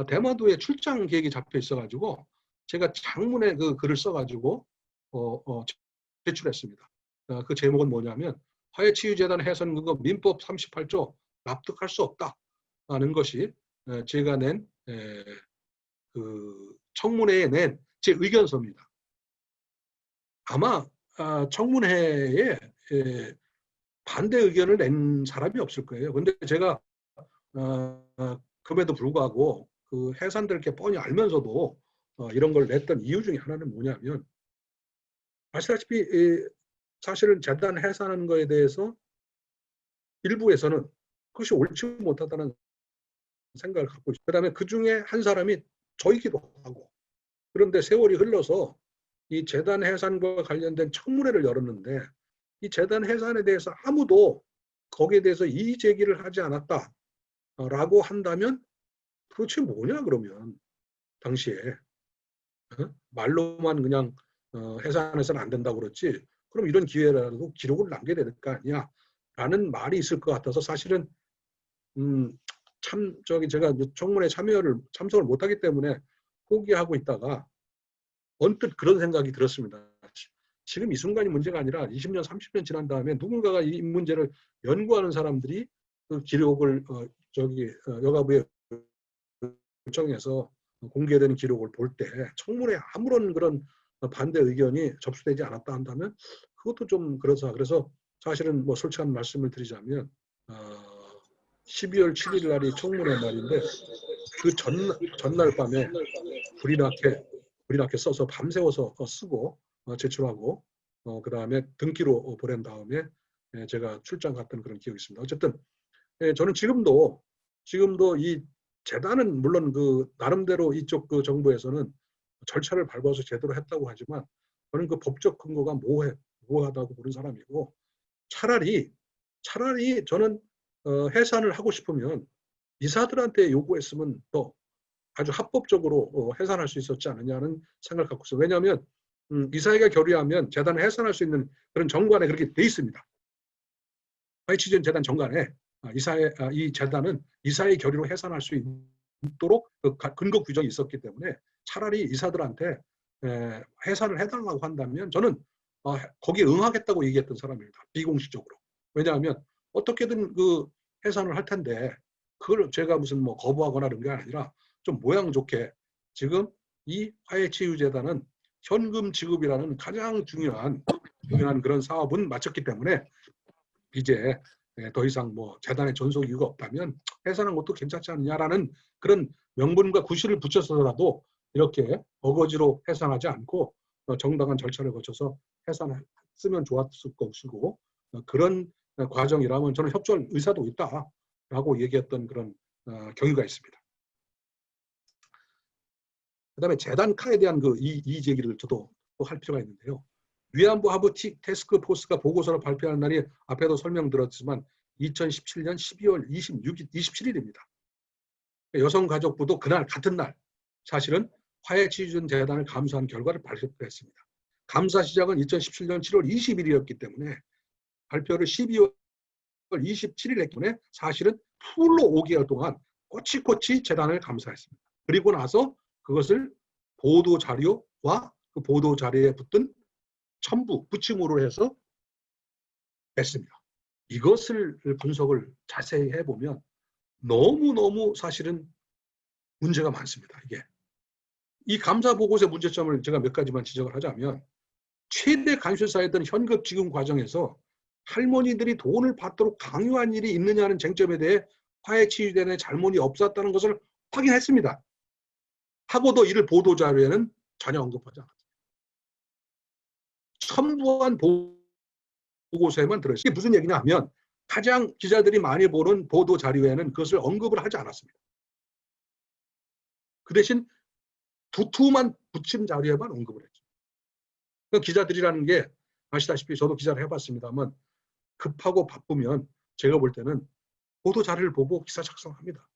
대마도에 출장 계획이 잡혀 있어가지고 제가 장문에 그 글을 써가지고 제출했습니다. 그 제목은 뭐냐면 화해치유재단 해산근거 민법 38조 납득할 수 없다는 것이 제가 낸 그 청문회에 낸 제 의견서입니다. 아마 청문회에 반대 의견을 낸 사람이 없을 거예요. 근데 제가 그럼에도 불구하고 그 해산될 게 뻔히 알면서도 이런 걸 냈던 이유 중에 하나는 뭐냐면, 아시다시피 사실은 재단 해산하는 거에 대해서 일부에서는 그것이 옳지 못하다는 생각을 갖고 있어요. 그 다음에 그 중에 한 사람이 저이기도 하고, 그런데 세월이 흘러서 이 재단 해산과 관련된 청문회를 열었는데 이 재단 해산에 대해서 아무도 거기에 대해서 이의 제기를 하지 않았다라고 한다면 도대체 뭐냐 그러면 당시에 말로만 그냥 해산해서는 안 된다고 그랬지, 그럼 이런 기회라도 기록을 남겨야 될 거 아니야 라는 말이 있을 것 같아서 사실은 참 제가 청문회 참석을 못하기 때문에 포기하고 있다가 언뜻 그런 생각이 들었습니다. 지금 이 순간이 문제가 아니라 20년, 30년 지난 다음에 누군가가 이 문제를 연구하는 사람들이 그 기록을 여가부에 요청해서 공개되는 기록을 볼 때 청문회 아무런 그런 반대 의견이 접수되지 않았다 한다면 그것도 좀 그렇다. 그래서 사실은 뭐 솔직한 말씀을 드리자면 12월 7일 날이 청문회 날인데 그 전날 밤에 불이 나게 써서 밤새워서 쓰고 제출하고 그 다음에 등기로 보낸 다음에 제가 출장 갔던 그런 기억이 있습니다. 어쨌든 저는 지금도 이 재단은 물론 그 나름대로 이쪽 그 정부에서는 절차를 밟아서 제대로 했다고 하지만 저는 그 법적 근거가 모호하다고 보는 사람이고 차라리 저는 해산을 하고 싶으면 이사들한테 요구했으면 더 아주 합법적으로 해산할 수 있었지 않느냐는 생각을 갖고 있어요. 왜냐하면 이사회가 결의하면 재단을 해산할 수 있는 그런 정관에 그렇게 돼 있습니다. 화해치유전 재단 정관에 이 재단은 이사회 결의로 해산할 수 있도록 그 근거 규정이 있었기 때문에 차라리 이사들한테 해산을 해달라고 한다면 저는 거기에 응하겠다고 얘기했던 사람입니다. 비공식적으로. 왜냐하면 어떻게든 그 해산을 할 텐데 그걸 제가 무슨 뭐 거부하거나 그런 게 아니라 좀 모양 좋게 지금 이 화해치유재단은 현금 지급이라는 가장 중요한 그런 사업은 마쳤기 때문에 이제 더 이상 뭐 재단의 전속 이유가 없다면 해산한 것도 괜찮지 않느냐라는 그런 명분과 구실을 붙여서라도 이렇게 어거지로 해산하지 않고 정당한 절차를 거쳐서 해산했으면 좋았을 것이고 그런 과정이라면 저는 협조할 의사도 있다라고 얘기했던 그런 경위가 있습니다. 그다음에 재단카에 대한 이 제기를 저도 또 할 필요가 있는데요. 위안부 하부 태스크포스가 보고서를 발표하는 날이 앞에도 설명드렸지만 2017년 12월 27일입니다. 여성가족부도 그날 같은 날 사실은 화해치유전 재단을 감사한 결과를 발표했습니다. 감사 시작은 2017년 7월 20일이었기 때문에 발표를 12월 27일 했기 때문에 사실은 풀로 5개월 동안 꼬치꼬치 재단을 감사했습니다. 그리고 나서 그것을 보도자료와 그 보도자료에 붙은 첨부, 부침으로 해서 냈습니다. 이것을 분석을 자세히 해보면 너무너무 사실은 문제가 많습니다. 이게. 이 감사 보고서의 문제점을 제가 몇 가지만 지적을 하자면 최대 간술사였던 현금 지급 과정에서 할머니들이 돈을 받도록 강요한 일이 있느냐는 쟁점에 대해 화해치유단의 잘못이 없었다는 것을 확인했습니다. 하고도 이를 보도자료에는 전혀 언급하지 않았습니다. 첨부한 보고서에만 들어있어요. 이게 무슨 얘기냐 하면 가장 기자들이 많이 보는 보도자료에는 그것을 언급을 하지 않았습니다. 그 대신 두툼한 부침 자료에만 언급을 했죠. 그러니까 기자들이라는 게 아시다시피 저도 기자를 해봤습니다만 급하고 바쁘면 제가 볼 때는 보도자료를 보고 기사 작성합니다.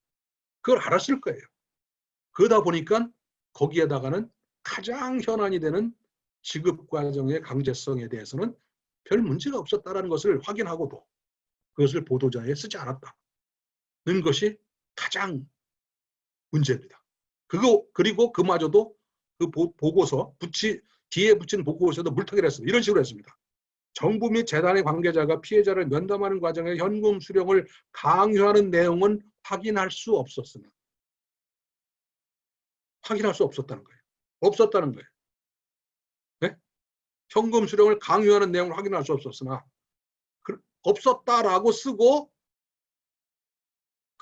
그걸 알았을 거예요. 그러다 보니까 거기에다가는 가장 현안이 되는 지급 과정의 강제성에 대해서는 별 문제가 없었다는 것을 확인하고도 그것을 보도자료에 쓰지 않았다는 것이 가장 문제입니다. 그리고 그마저도 그 보고서 뒤에 붙인 보고서에도 물타기를 했습니다. 이런 식으로 했습니다. 정부 및 재단의 관계자가 피해자를 면담하는 과정에 현금 수령을 강요하는 내용은 확인할 수 없었으나 확인할 수 없었다는 거예요. 없었다는 거예요. 네? 현금 수령을 강요하는 내용을 확인할 수 없었으나 없었다라고 쓰고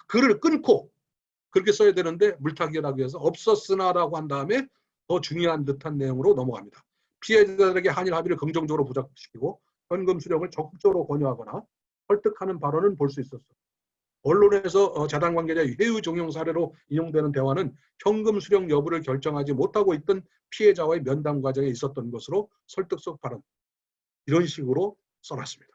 글을 끊고 그렇게 써야 되는데 물타기라고 해서 없었으나라고 한 다음에 더 중요한 듯한 내용으로 넘어갑니다. 피해자들에게 한일 합의를 긍정적으로 부각시키고 현금 수령을 적극적으로 권유하거나 설득하는 발언은 볼 수 있었어요. 언론에서 재단 관계자의 회유 종용 사례로 인용되는 대화는 현금 수령 여부를 결정하지 못하고 있던 피해자와의 면담 과정에 있었던 것으로 설득적 발언. 이런 식으로 써놨습니다.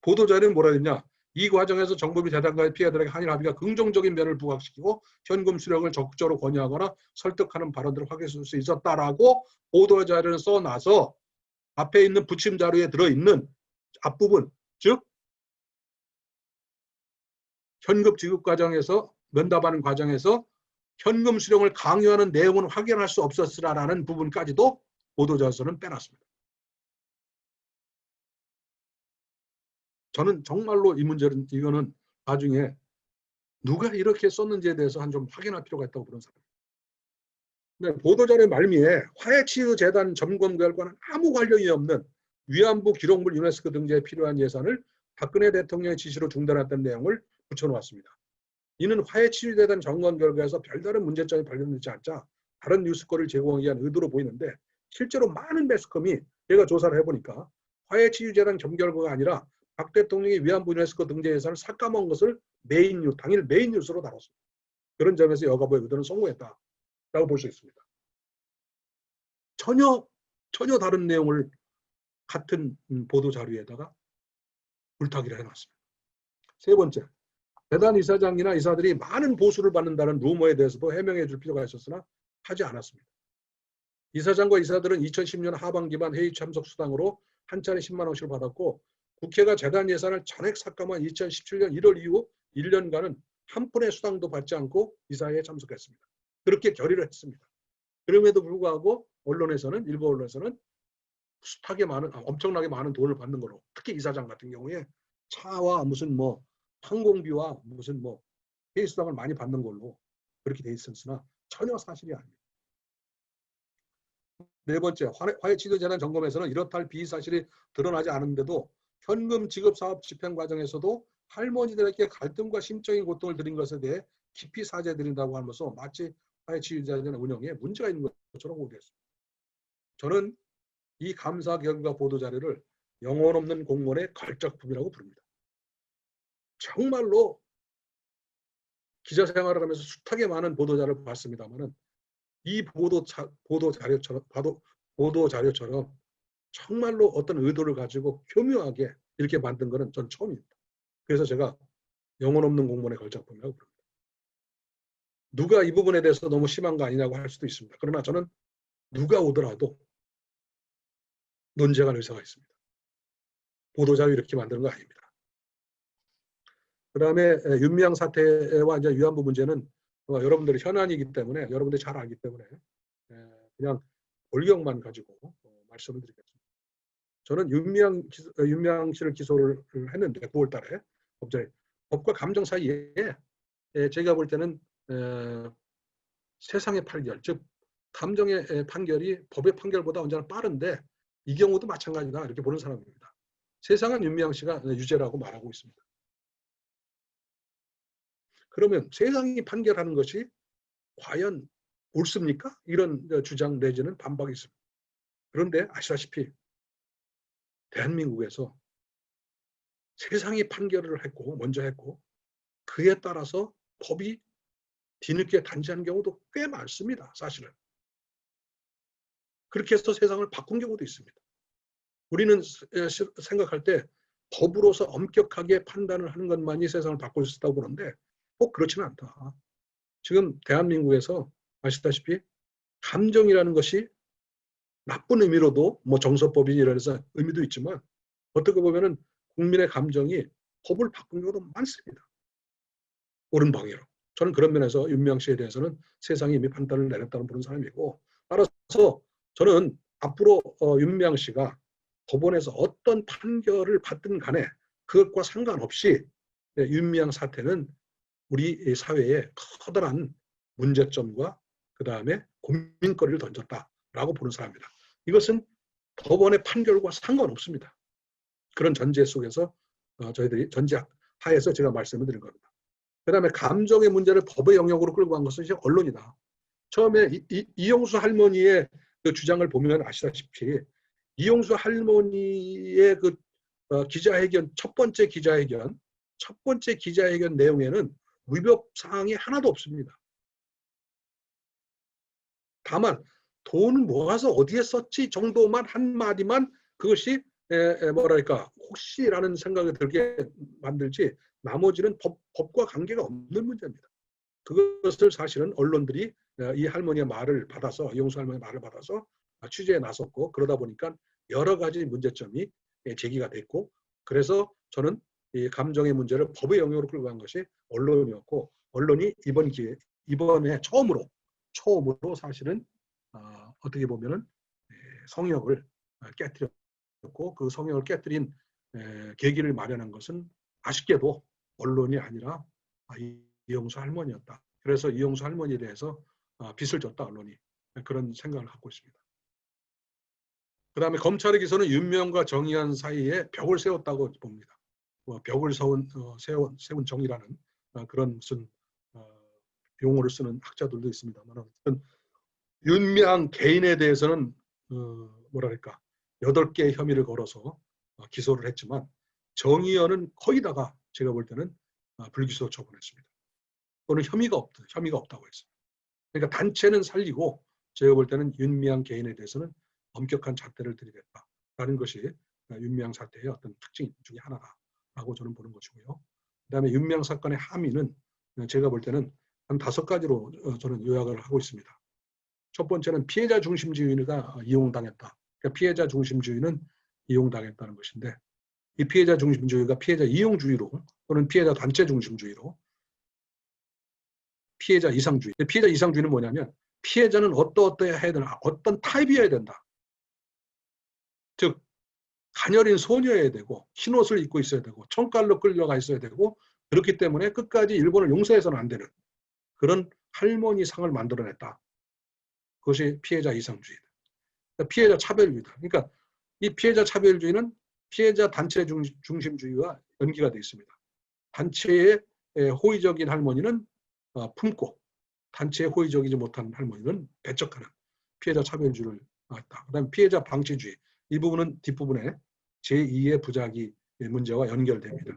보도자료는 뭐라 했냐? 이 과정에서 정부 및 재단과의 피해자들에게 한일 합의가 긍정적인 면을 부각시키고 현금 수령을 적극적으로 권유하거나 설득하는 발언들을 확인할 수 있었다라고 보도자료를 써놔서 앞에 있는 부침 자료에 들어있는 앞부분, 즉 현금 지급 과정에서 면담하는 과정에서 현금 수령을 강요하는 내용은 확인할 수 없었으라는 부분까지도 보도자료에서는 빼놨습니다. 저는 정말로 이 문제는 이거는 나중에 누가 이렇게 썼는지에 대해서 좀 확인할 필요가 있다고 보는 사람입니다. 네, 보도자료 말미에 화해치유재단 점검 결과는 아무 관련이 없는 위안부 기록물 유네스코 등재에 필요한 예산을 박근혜 대통령의 지시로 중단했던 내용을 붙여놓았습니다. 이는 화해치유재단 점검 결과에서 별다른 문제점이 발견되지 않자 다른 뉴스거리를 제공하기 위한 의도로 보이는데 실제로 많은 매스컴이 제가 조사를 해보니까 화해치유재단 점검 결과가 아니라 박 대통령이 위안부 유네스코 등재 예산을 삭감한 것을 당일 메인 뉴스로 다뤘습니다. 그런 점에서 여가부의 의도는 성공했다라고 볼 수 있습니다. 전혀 다른 내용을 같은 보도 자료에다가 물타기를 해놨습니다. 세 번째, 대단 이사장이나 이사들이 많은 보수를 받는다는 루머에 대해서도 해명해 줄 필요가 있었으나 하지 않았습니다. 이사장과 이사들은 2010년 하반기만 회의 참석 수당으로 한 차례 10만 원씩을 받았고 국회가 재단 예산을 전액 삭감한 2017년 1월 이후 1년간은 한 푼의 수당도 받지 않고 이사회에 참석했습니다. 그렇게 결의를 했습니다. 그럼에도 불구하고 언론에서는 일부 언론에서는 엄청나게 많은 돈을 받는 걸로, 특히 이사장 같은 경우에 차와 무슨 뭐 항공비와 무슨 뭐 회의 수당을 많이 받는 걸로 그렇게 돼 있었으나 전혀 사실이 아닙니다. 네 번째, 화해 취재 재난 점검에서는 이렇다 할 비사실이 드러나지 않은데도 현금 지급 사업 집행 과정에서도 할머니들에게 갈등과 심적인 고통을 드린 것에 대해 깊이 사죄드린다고 하면서 마치 화해 취재 재난 운영에 문제가 있는 것처럼 보도했습니다. 저는 이 감사 결과 보도 자료를 영혼 없는 공무원의 걸작품이라고 부릅니다. 정말로 기자 생활을 하면서 숱하게 많은 보도 자료를 봤습니다만은 이 보도 자료처럼 정말로 어떤 의도를 가지고 교묘하게 이렇게 만든 것은 전 처음입니다. 그래서 제가 영혼 없는 공무원의 걸작품이라고 부릅니다. 누가 이 부분에 대해서 너무 심한 거 아니냐고 할 수도 있습니다. 그러나 저는 누가 오더라도 논쟁할 의사가 있습니다. 보도자료 이렇게 만드는 거 아닙니다. 그 다음에 윤미향 사태와 이제 위안부 문제는 여러분들이 현안이기 때문에, 여러분들이 잘 알기 때문에 그냥 골격만 가지고 말씀을 드리겠습니다. 저는 윤미향 씨를 기소를 했는데 9월 달에 법과 감정 사이에 제가 볼 때는 세상의 판결, 즉 감정의 판결이 법의 판결보다 언제나 빠른데 이 경우도 마찬가지다 이렇게 보는 사람입니다. 세상은 윤미향 씨가 유죄라고 말하고 있습니다. 그러면 세상이 판결하는 것이 과연 옳습니까? 이런 주장 내지는 반박이 있습니다. 그런데 아시다시피 대한민국에서 세상이 판결을 먼저 했고 그에 따라서 법이 뒤늦게 단죄한 경우도 꽤 많습니다. 사실은. 그렇게 해서 세상을 바꾼 경우도 있습니다. 우리는 생각할 때 법으로서 엄격하게 판단을 하는 것만이 세상을 바꿀 수 있다고 보는데 꼭 그렇지는 않다. 지금 대한민국에서 아시다시피 감정이라는 것이 나쁜 의미로도 뭐 정서법이니 이래서 의미도 있지만 어떻게 보면은 국민의 감정이 법을 바꾼 경우도 많습니다. 옳은 방향으로. 저는 그런 면에서 윤미향 씨에 대해서는 세상이 이미 판단을 내렸다는 보는 사람이고, 따라서 저는 앞으로 윤미향 씨가 법원에서 어떤 판결을 받든 간에 그것과 상관없이 윤미향 사태는 우리 사회에 커다란 문제점과 그 다음에 고민거리를 던졌다라고 보는 사람입니다. 이것은 법원의 판결과 상관없습니다. 그런 전제 속에서 저희들이 전제 하에서 제가 말씀을 드린 겁니다. 그 다음에 감정의 문제를 법의 영역으로 끌고 간 것은 이제 언론이다. 처음에 이용수 할머니의 그 주장을 보면 아시다시피 이용수 할머니의 그 기자회견, 첫 번째 기자회견 내용에는 위법 사항이 하나도 없습니다. 다만 돈 모아서 어디에 썼지 정도만 한마디만 그것이 뭐랄까 혹시라는 생각이 들게 만들지 나머지는 법과 관계가 없는 문제입니다. 그것을 사실은 언론들이 이 할머니의 말을 받아서 이용수 할머니의 말을 받아서 취재에 나섰고 그러다 보니까 여러 가지 문제점이 제기가 됐고 그래서 저는 이 감정의 문제를 법의 영역으로 끌고 간 것이 언론이었고 언론이 이번에 처음으로 사실은 어떻게 보면은 성역을 깨뜨렸고 그 성역을 깨뜨린 계기를 마련한 것은 아쉽게도 언론이 아니라 이용수 할머니였다. 그래서 이용수 할머니에 대해서 빚을 졌다 언론이 그런 생각을 갖고 있습니다. 그 다음에 검찰의 기소는 윤미향과 정의연 사이에 벽을 세웠다고 봅니다. 벽을 세운 정의라는 그런 무슨 용어를 쓰는 학자들도 있습니다만 어쨌든 윤미향 개인에 대해서는 뭐랄까 8개의 혐의를 걸어서 기소를 했지만 정의연은 거의 다가 제가 볼 때는 불기소 처분했습니다. 또는 혐의가 없다고 했습니다. 그러니까 단체는 살리고 제가 볼 때는 윤미향 개인에 대해서는 엄격한 잣대를 들이댔다라는 것이 윤미향 사태의 어떤 특징 중에 하나다라고 저는 보는 것이고요. 그다음에 윤미향 사건의 함의는 제가 볼 때는 한 5가지로 저는 요약을 하고 있습니다. 첫 번째는 피해자 중심주의가 이용당했다. 그러니까 피해자 중심주의는 이용당했다는 것인데, 이 피해자 중심주의가 피해자 이용주의로 또는 피해자 단체 중심주의로 피해자 이상주의. 피해자 이상주의는 뭐냐면 피해자는 어떠해야 되나, 어떤 타입이어야 된다. 즉 가녀린 소녀여야 되고 흰옷을 입고 있어야 되고 총칼로 끌려가 있어야 되고, 그렇기 때문에 끝까지 일본을 용서해서는 안 되는 그런 할머니 상을 만들어냈다. 그것이 피해자 이상주의다. 피해자 차별주의다. 그러니까 이 피해자 차별주의는 피해자 단체 중심주의와 연기가 되어 있습니다. 단체의 호의적인 할머니는 품고 단체에 호의적이지 못한 할머니는 배척하는 피해자 차별주의를 나왔다. 그다음에 피해자 방치주의. 이 부분은 뒷부분에 제2의 부작위 문제와 연결됩니다.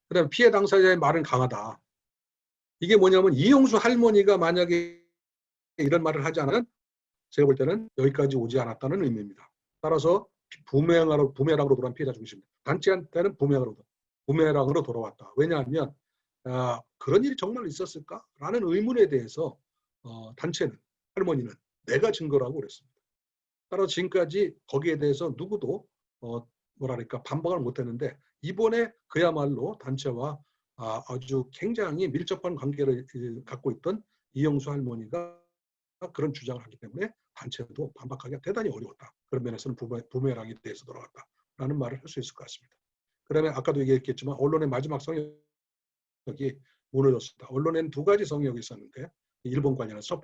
그다음에 피해 당사자의 말은 강하다. 이게 뭐냐면 이용수 할머니가 만약에 이런 말을 하지 않으면 제가 볼 때는 여기까지 오지 않았다는 의미입니다. 따라서 부메랑으로 돌아온 피해자 중심. 단체한테는 부메랑으로 돌아왔다. 왜냐하면 그런 일이 정말 있었을까라는 의문에 대해서 단체는, 할머니는 내가 증거라고 그랬습니다. 따라서 지금까지 거기에 대해서 누구도 뭐랄까 반박을 못했는데, 이번에 그야말로 단체와 아주 굉장히 밀접한 관계를 갖고 있던 이용수 할머니가 그런 주장을 하기 때문에 단체도 반박하기가 대단히 어려웠다. 그런 면에서는 부메랑이 돼서 돌아왔다라는 말을 할 수 있을 것 같습니다. 그다음에 아까도 얘기했겠지만 언론의 마지막 성역이 무너졌습니다. 언론에는 2가지 성역이 있었는데 일본 관련해서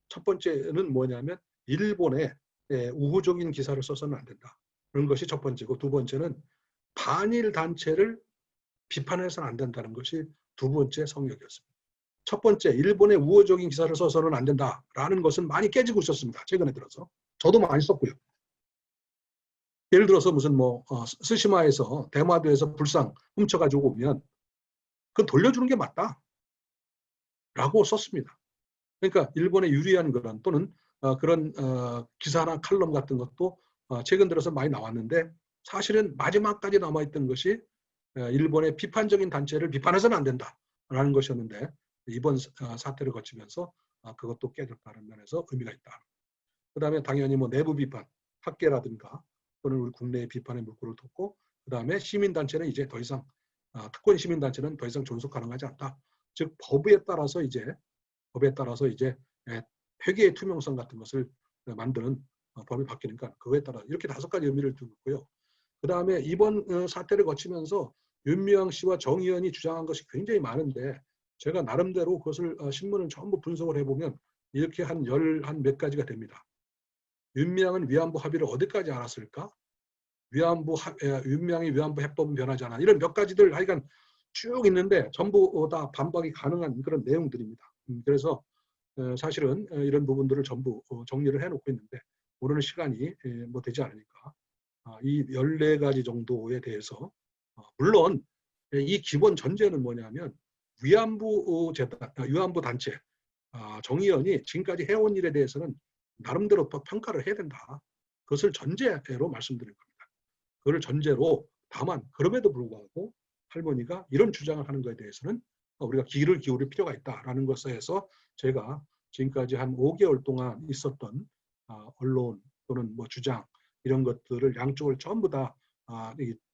첫 번째는 뭐냐면 일본에 우호적인 기사를 써서는 안 된다. 그런 것이 첫 번째고, 두 번째는 반일 단체를 비판해서는 안 된다는 것이 두 번째 성역이었습니다. 첫 번째, 일본의 우호적인 기사를 써서는 안 된다라는 것은 많이 깨지고 있었습니다. 최근에 들어서. 저도 많이 썼고요. 예를 들어서 무슨 스시마에서 대마도에서 불상 훔쳐가지고 오면 그건 돌려주는 게 맞다 라고 썼습니다. 그러니까 일본에 유리한 그런 또는 그런 기사나 칼럼 같은 것도 최근 들어서 많이 나왔는데, 사실은 마지막까지 남아있던 것이 일본의 비판적인 단체를 비판해서는 안 된다라는 것이었는데, 이번 사태를 거치면서 그것도 깨졌다는 면에서 의미가 있다. 그 다음에 당연히 내부 비판, 학계라든가 또는 우리 국내의 비판의 물꼬를 텄고, 그 다음에 시민단체는 이제 더 이상 특권 시민단체는 더 이상 존속 가능하지 않다. 즉 법에 따라서 이제 회계의 투명성 같은 것을 만드는 법이 바뀌니까 그거에 따라 이렇게 5가지 의미를 두고 있고요. 그 다음에 이번 사태를 거치면서 윤미향 씨와 정의연이 주장한 것이 굉장히 많은데, 제가 나름대로 그것을 신문을 전부 분석을 해보면 이렇게 한 몇 가지가 됩니다. 윤미향은 위안부 합의를 어디까지 알았을까? 윤미향이 위안부 해법은 변하지 않아. 이런 몇 가지들 하여간 쭉 있는데 전부 다 반박이 가능한 그런 내용들입니다. 그래서 사실은 이런 부분들을 전부 정리를 해놓고 있는데, 오늘은 시간이 되지 않으니까 이 14가지 정도에 대해서 물론 이 기본 전제는 뭐냐면 위안부 단체 정의연이 지금까지 해온 일에 대해서는 나름대로 또 평가를 해야 된다. 그것을 전제로 말씀드릴 겁니다. 그걸 전제로, 다만 그럼에도 불구하고 할머니가 이런 주장을 하는 것에 대해서는 우리가 귀를 기울일 필요가 있다라는 것에서 제가 지금까지 한 5개월 동안 있었던 언론 또는 주장 이런 것들을 양쪽을 전부 다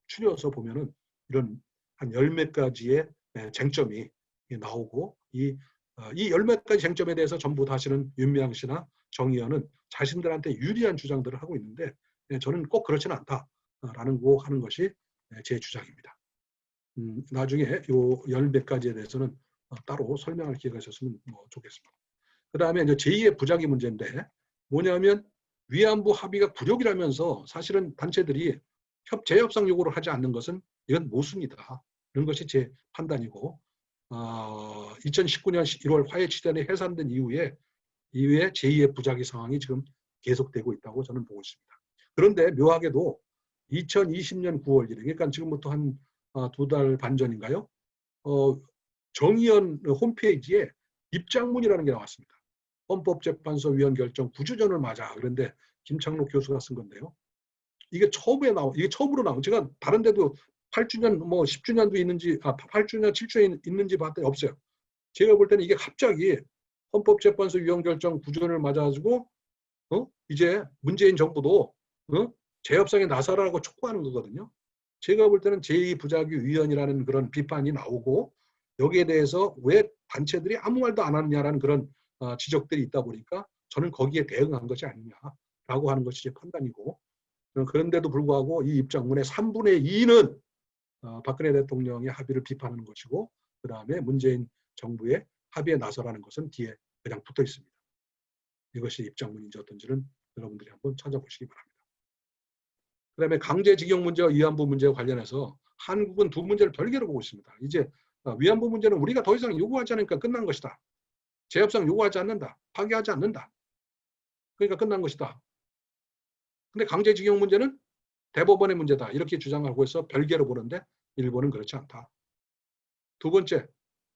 추려서 보면은 이런 한 10몇 가지의 쟁점이 나오고, 이 10몇 가지 쟁점에 대해서 전부 사실은 윤미향 씨나 정의연은 자신들한테 유리한 주장들을 하고 있는데, 저는 꼭 그렇지는 않다라는 거 하는 것이 제 주장입니다. 나중에 요 10몇 가지에 대해서는 따로 설명할 기회가 있었으면 좋겠습니다. 그 다음에 이제 제2의 부작위 문제인데, 뭐냐면 위안부 합의가 굴욕이라면서 사실은 단체들이 재협상 요구를 하지 않는 것은 이건 모순이다. 이런 것이 제 판단이고, 2019년 1월 화해 취단이 해산된 이후에 제2의 부작위 상황이 지금 계속되고 있다고 저는 보고 있습니다. 그런데 묘하게도 2020년 9월 1일, 그러니까 지금부터 한 2달 반 전인가요? 정의연 홈페이지에 입장문이라는 게 나왔습니다. 헌법재판소 위원 결정 9주전을 맞아. 그런데 김창록 교수가 쓴 건데요. 이게 처음으로 나온. 제가 다른 데도 8주년, 뭐 10주년도 있는지, 8주년, 7주년 있는지 봤더니 없어요. 제가 볼 때는 이게 갑자기 헌법재판소 위원 결정 9주년을 맞아가지고, 이제 문재인 정부도, 재협상에 나서라고 촉구하는 거거든요. 제가 볼 때는 제2부작위 위원이라는 그런 비판이 나오고, 여기에 대해서 왜 단체들이 아무 말도 안 하느냐라는 그런 지적들이 있다 보니까 저는 거기에 대응한 것이 아니냐라고 하는 것이 제 판단이고, 그런데도 불구하고 이 입장문의 3분의 2는 박근혜 대통령의 합의를 비판하는 것이고, 그 다음에 문재인 정부의 합의에 나서라는 것은 뒤에 그냥 붙어 있습니다. 이것이 입장문인지 어떤지는 여러분들이 한번 찾아보시기 바랍니다. 그 다음에 강제징용 문제와 위안부 문제와 관련해서 한국은 두 문제를 별개로 보고 있습니다. 이제 위안부 문제는 우리가 더 이상 요구하지 않으니까 끝난 것이다. 재협상 요구하지 않는다. 파기하지 않는다. 그러니까 끝난 것이다. 근데 강제징용 문제는 대법원의 문제다. 이렇게 주장하고 해서 별개로 보는데 일본은 그렇지 않다. 두 번째,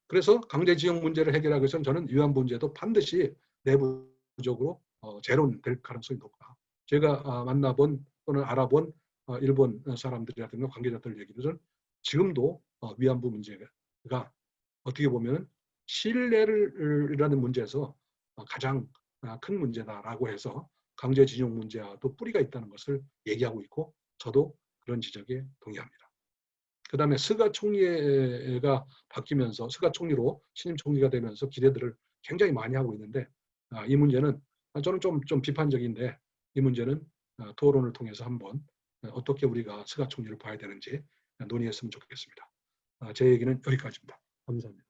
그래서 강제징용 문제를 해결하기 위해서는 저는 위안부 문제도 반드시 내부적으로 재론될 가능성이 높다. 제가 만나본 또는 알아본 일본 사람들이라든가 관계자들 얘기들은 지금도 위안부 문제가 어떻게 보면 신뢰라는 문제에서 가장 큰 문제다라고 해서 강제징용 문제와도 뿌리가 있다는 것을 얘기하고 있고, 저도 그런 지적에 동의합니다. 그 다음에 스가 총리가 바뀌면서 스가 총리로 신임 총리가 되면서 기대들을 굉장히 많이 하고 있는데, 이 문제는 저는 좀 비판적인데, 이 문제는 토론을 통해서 한번 어떻게 우리가 스가 총리를 봐야 되는지 논의했으면 좋겠습니다. 제 얘기는 여기까지입니다. 감사합니다.